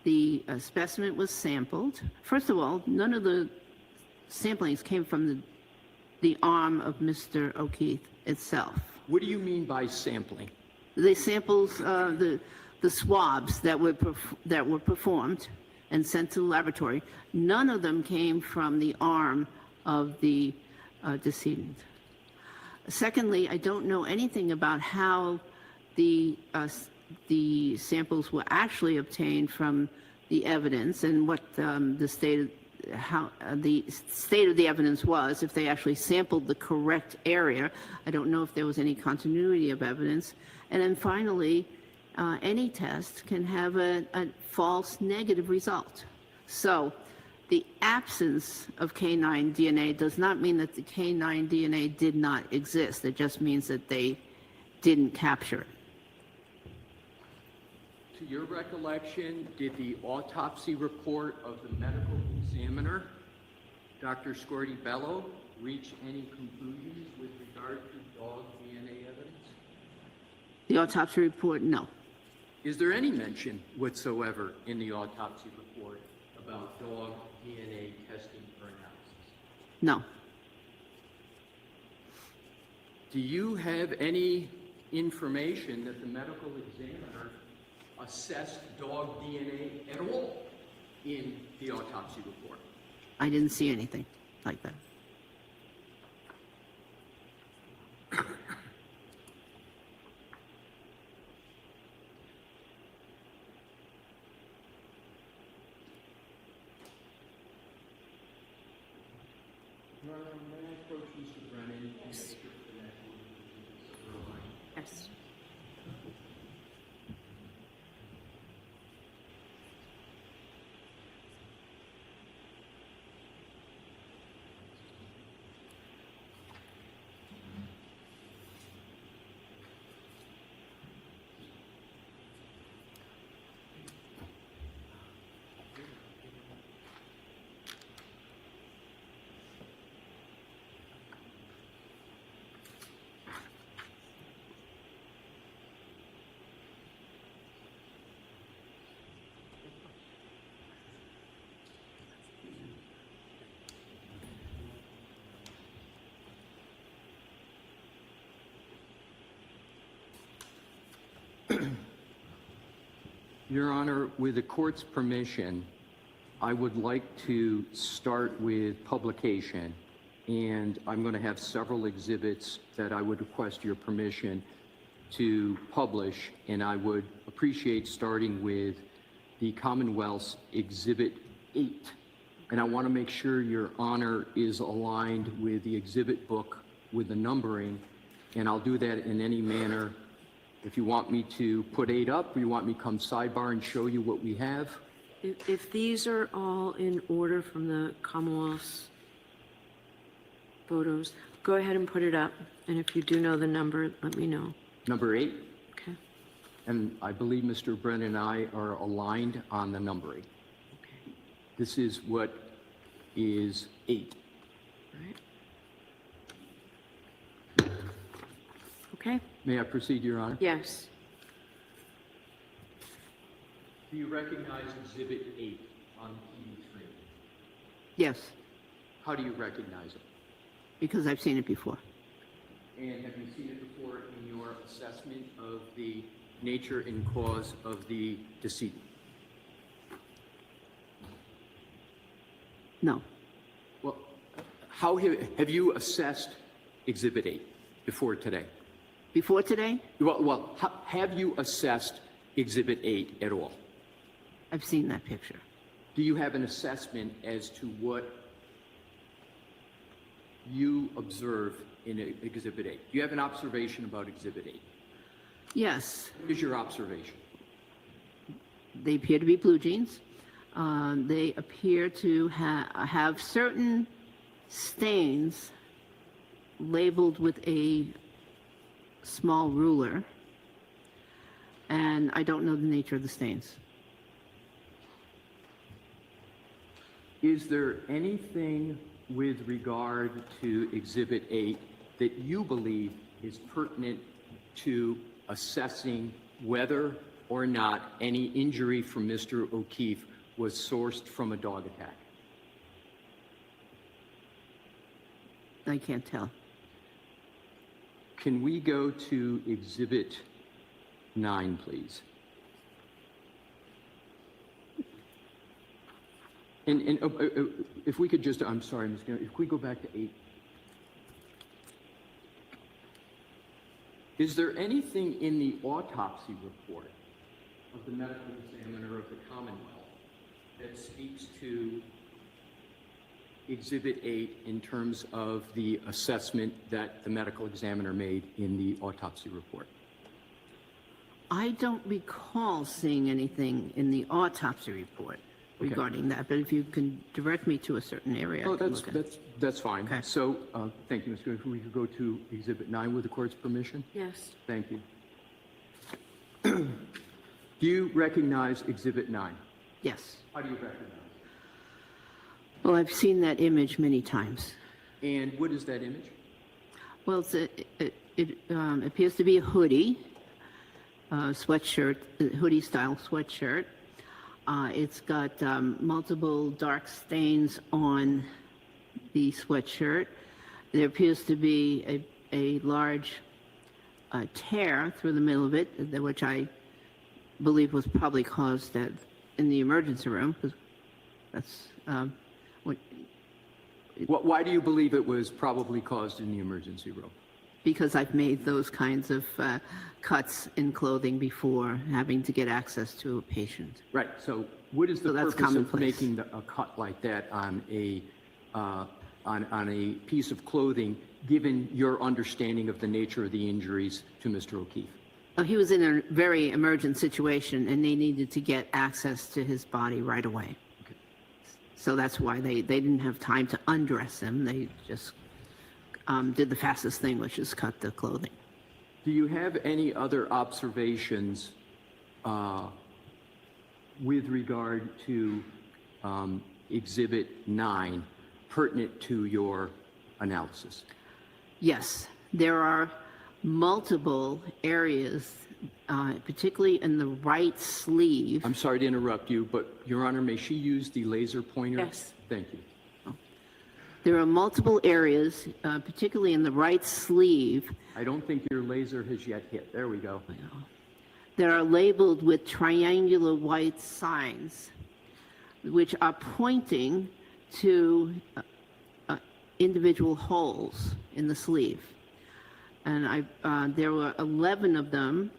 the specimen was sampled. First of all, none of the samplings came from the arm of Mr. O'Keefe itself. What do you mean by sampling? The samples, the swabs that were performed and sent to the laboratory, none of them came from the arm of the decedent. Secondly, I don't know anything about how the samples were actually obtained from the evidence and what the state of the evidence was, if they actually sampled the correct area. I don't know if there was any continuity of evidence. And then finally, any test can have a false negative result. So the absence of canine DNA does not mean that the canine DNA did not exist. It just means that they didn't capture it. To your recollection, did the autopsy report of the medical examiner, Dr. Scorti-Bello, reach any conclusions with regard to dog DNA evidence? The autopsy report, no. Is there any mention whatsoever in the autopsy report about dog DNA testing for analysis? No. Do you have any information that the medical examiner assessed dog DNA at all in the autopsy report? I didn't see anything like that. May I approach Mr. Brennan? Yes. Yes. Your Honor, with the court's permission, I would like to start with publication, and I'm going to have several exhibits that I would request your permission to publish, and I would appreciate starting with the Commonwealth's Exhibit 8. And I want to make sure Your Honor is aligned with the exhibit book with the numbering, and I'll do that in any manner. If you want me to put 8 up, or you want me to come sidebar and show you what we have. If these are all in order from the Commonwealth's photos, go ahead and put it up. And if you do know the number, let me know. Number 8, Okay? and I believe Mr. Brennan and I are aligned on the numbering. Okay. This is what is 8. All right. Okay? May I proceed, Your Honor? Yes. Do you recognize Exhibit 8 on the TV screen? Yes, How do you recognize it? because I've seen it before. And have you seen it before in your assessment of the nature and cause of the deceit? No, Well, how have you assessed Exhibit 8 before today? before today, Have you assessed Exhibit 8 at all? I've seen that picture. Do you have an assessment as to what you observe in Exhibit 8? Do you have an observation about Exhibit 8? Yes, What is your observation? they appear to be blue jeans. They appear to have certain stains labeled with a small ruler, and I don't know the nature of the stains. Is there anything with regard to Exhibit 8 that you believe is pertinent to assessing whether or not any injury from Mr. O'Keefe was sourced from a dog attack? I can't tell. Can we go to Exhibit 9, please? And if we could just, I'm sorry, Ms. Garrett, if we go back to 8. Is there anything in the autopsy report of the medical examiner of the Commonwealth that speaks to Exhibit 8 in terms of the assessment that the medical examiner made in the autopsy report? I don't recall seeing anything in the autopsy report regarding that, but if you can direct me to a certain area. Oh, I can look at it. that's fine. Okay. So, thank you, Ms. Garrett. If we could go to Exhibit 9 with the court's permission? Yes. Thank you. Do you recognize Exhibit 9? Yes. How do you recognize it? Well, I've seen that image many times. And what is that image? Well, it appears to be a hoodie, sweatshirt, hoodie-style sweatshirt. It's got multiple dark stains on the sweatshirt. There appears to be a large tear through the middle of it, which I believe was probably caused in the emergency room, because that's what. Why do you believe it was probably caused in the emergency room? Because I've made those kinds of cuts in clothing before, having to get access to a patient. Right. So what is the So that's purpose of commonplace. making a cut like that on a piece of clothing, given your understanding of the nature of the injuries to Mr. O'Keefe? He was in a very emergent situation, and they needed to get access to his body right away. Okay. So that's why they didn't have time to undress him. They just did the fastest thing, which is cut the clothing. Do you have any other observations with regard to Exhibit 9 pertinent to your analysis? Yes, there are multiple areas, particularly in the right sleeve. I'm sorry to interrupt you, but Your Honor, may she use the laser pointer? Yes. Thank you. There are multiple areas, particularly in the right sleeve. I don't think your laser has yet hit. There we go. that are labeled with triangular white signs, which are pointing to individual holes in the sleeve. And there were 11 of them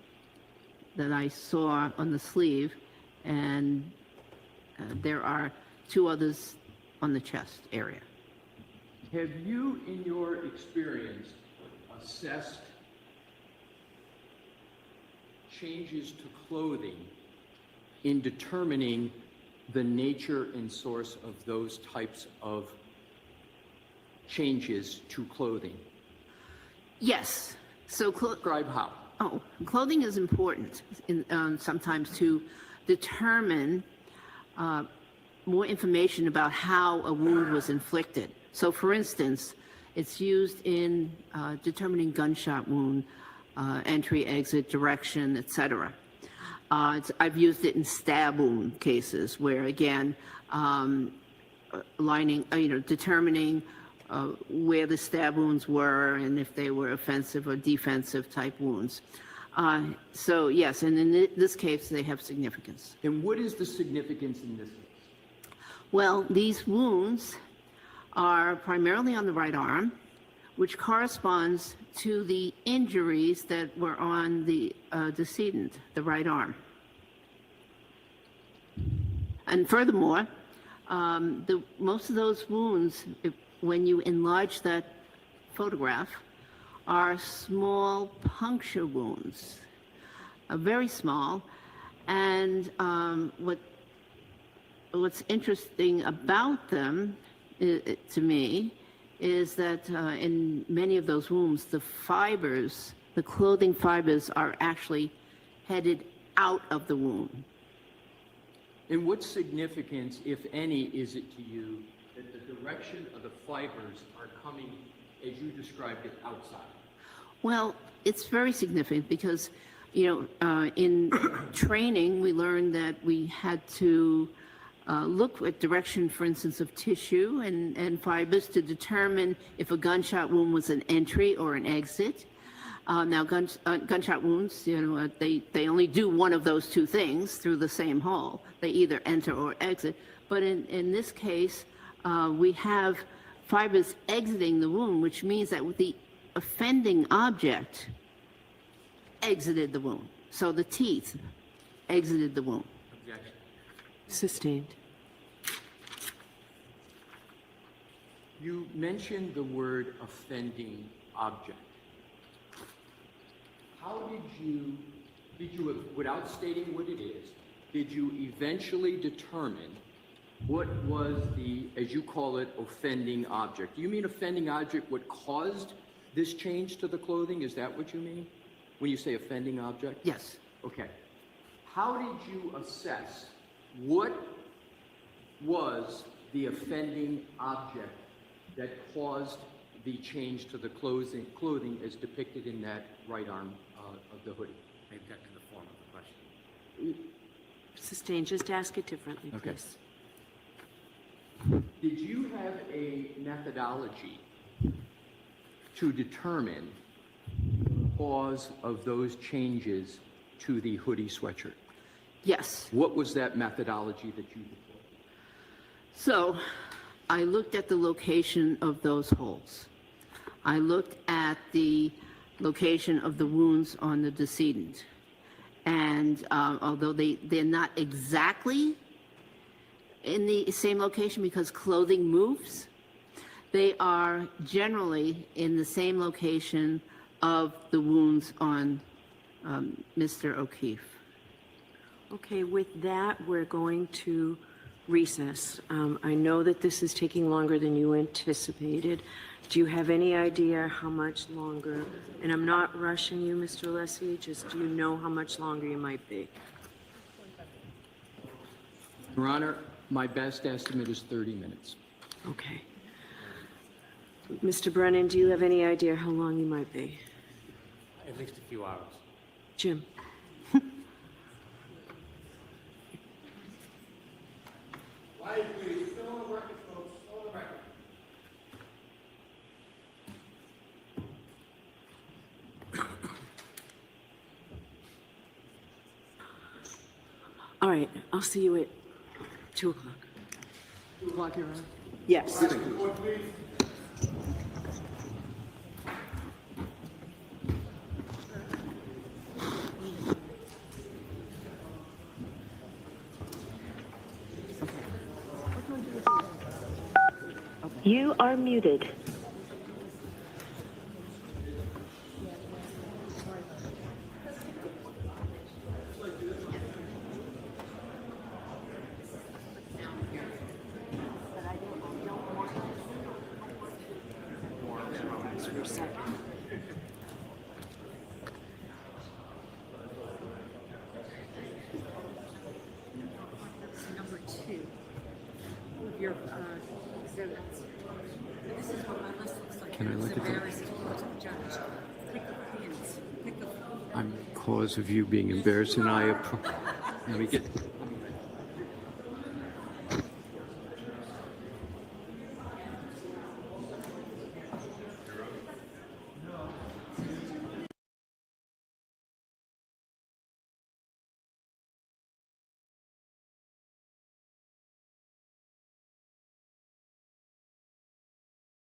that I saw on the sleeve, and there are 2 others on the chest area. Have you, in your experience, assessed changes to clothing in determining the nature and source of those types of changes to clothing? Yes. So Describe how. clothing is important sometimes to determine more information about how a wound was inflicted. So, for instance, it's used in determining gunshot wound, entry, exit, direction, etc. I've used it in stab wound cases where, again, determining where the stab wounds were and if they were offensive or defensive type wounds. So yes, and in this case, they have significance. And what is the significance in this case? Well, these wounds are primarily on the right arm, which corresponds to the injuries that were on the decedent, the right arm. And furthermore, most of those wounds, when you enlarge that photograph, are small puncture wounds, very small. And what's interesting about them, to me, is that in many of those wounds, the clothing fibers are actually headed out of the wound. And what significance, if any, is it to you that the direction of the fibers are coming, as you described it, outside? Well, it's very significant because, in training, we learned that we had to look at direction, for instance, of tissue and fibers to determine if a gunshot wound was an entry or an exit. Now, gunshot wounds, they only do one of those 2 things through the same hole. They either enter or exit. But in this case, we have fibers exiting the wound, which means that the offending object exited the wound. So the teeth exited the wound. Objection. Sustained. You mentioned the word offending object. How did you, without stating what it is, did you eventually determine what was the, as you call it, offending object? Do you mean offending object, what caused this change to the clothing? Is that what you mean when you say offending object? Yes. Okay. How did you assess what was the offending object that caused the change to the clothing as depicted in that right arm of the hoodie? Maybe get to the form of the question. Sustained. Just ask it differently, Okay. please. Did you have a methodology to determine the cause of those changes to the hoodie sweatshirt? Yes. What was that methodology that you deployed? So I looked at the location of those holes. I looked at the location of the wounds on the decedent. And although they're not exactly in the same location because clothing moves, they are generally in the same location of the wounds on Mr. O'Keefe. Okay, with that, we're going to recess. I know that this is taking longer than you anticipated. Do you have any idea how much longer? And I'm not rushing you, Mr. Alessi, just do you know how much longer you might be? Your Honor, my best estimate is 30 minutes. Okay. Mr. Brennan, do you have any idea how long you might be? At least a few hours. Jim? Quiet, please. Still on the record, folks. Still on the record. All right, I'll see you at 2 o'clock. 2 o'clock, Your Honor? Yes. You are muted. Number 2 of your exhibits. This is what my list looks like. Can I look at that? Embarrassed to go to the judge. Pick a pins. Pick a I'm cause of you being embarrassed, and let me get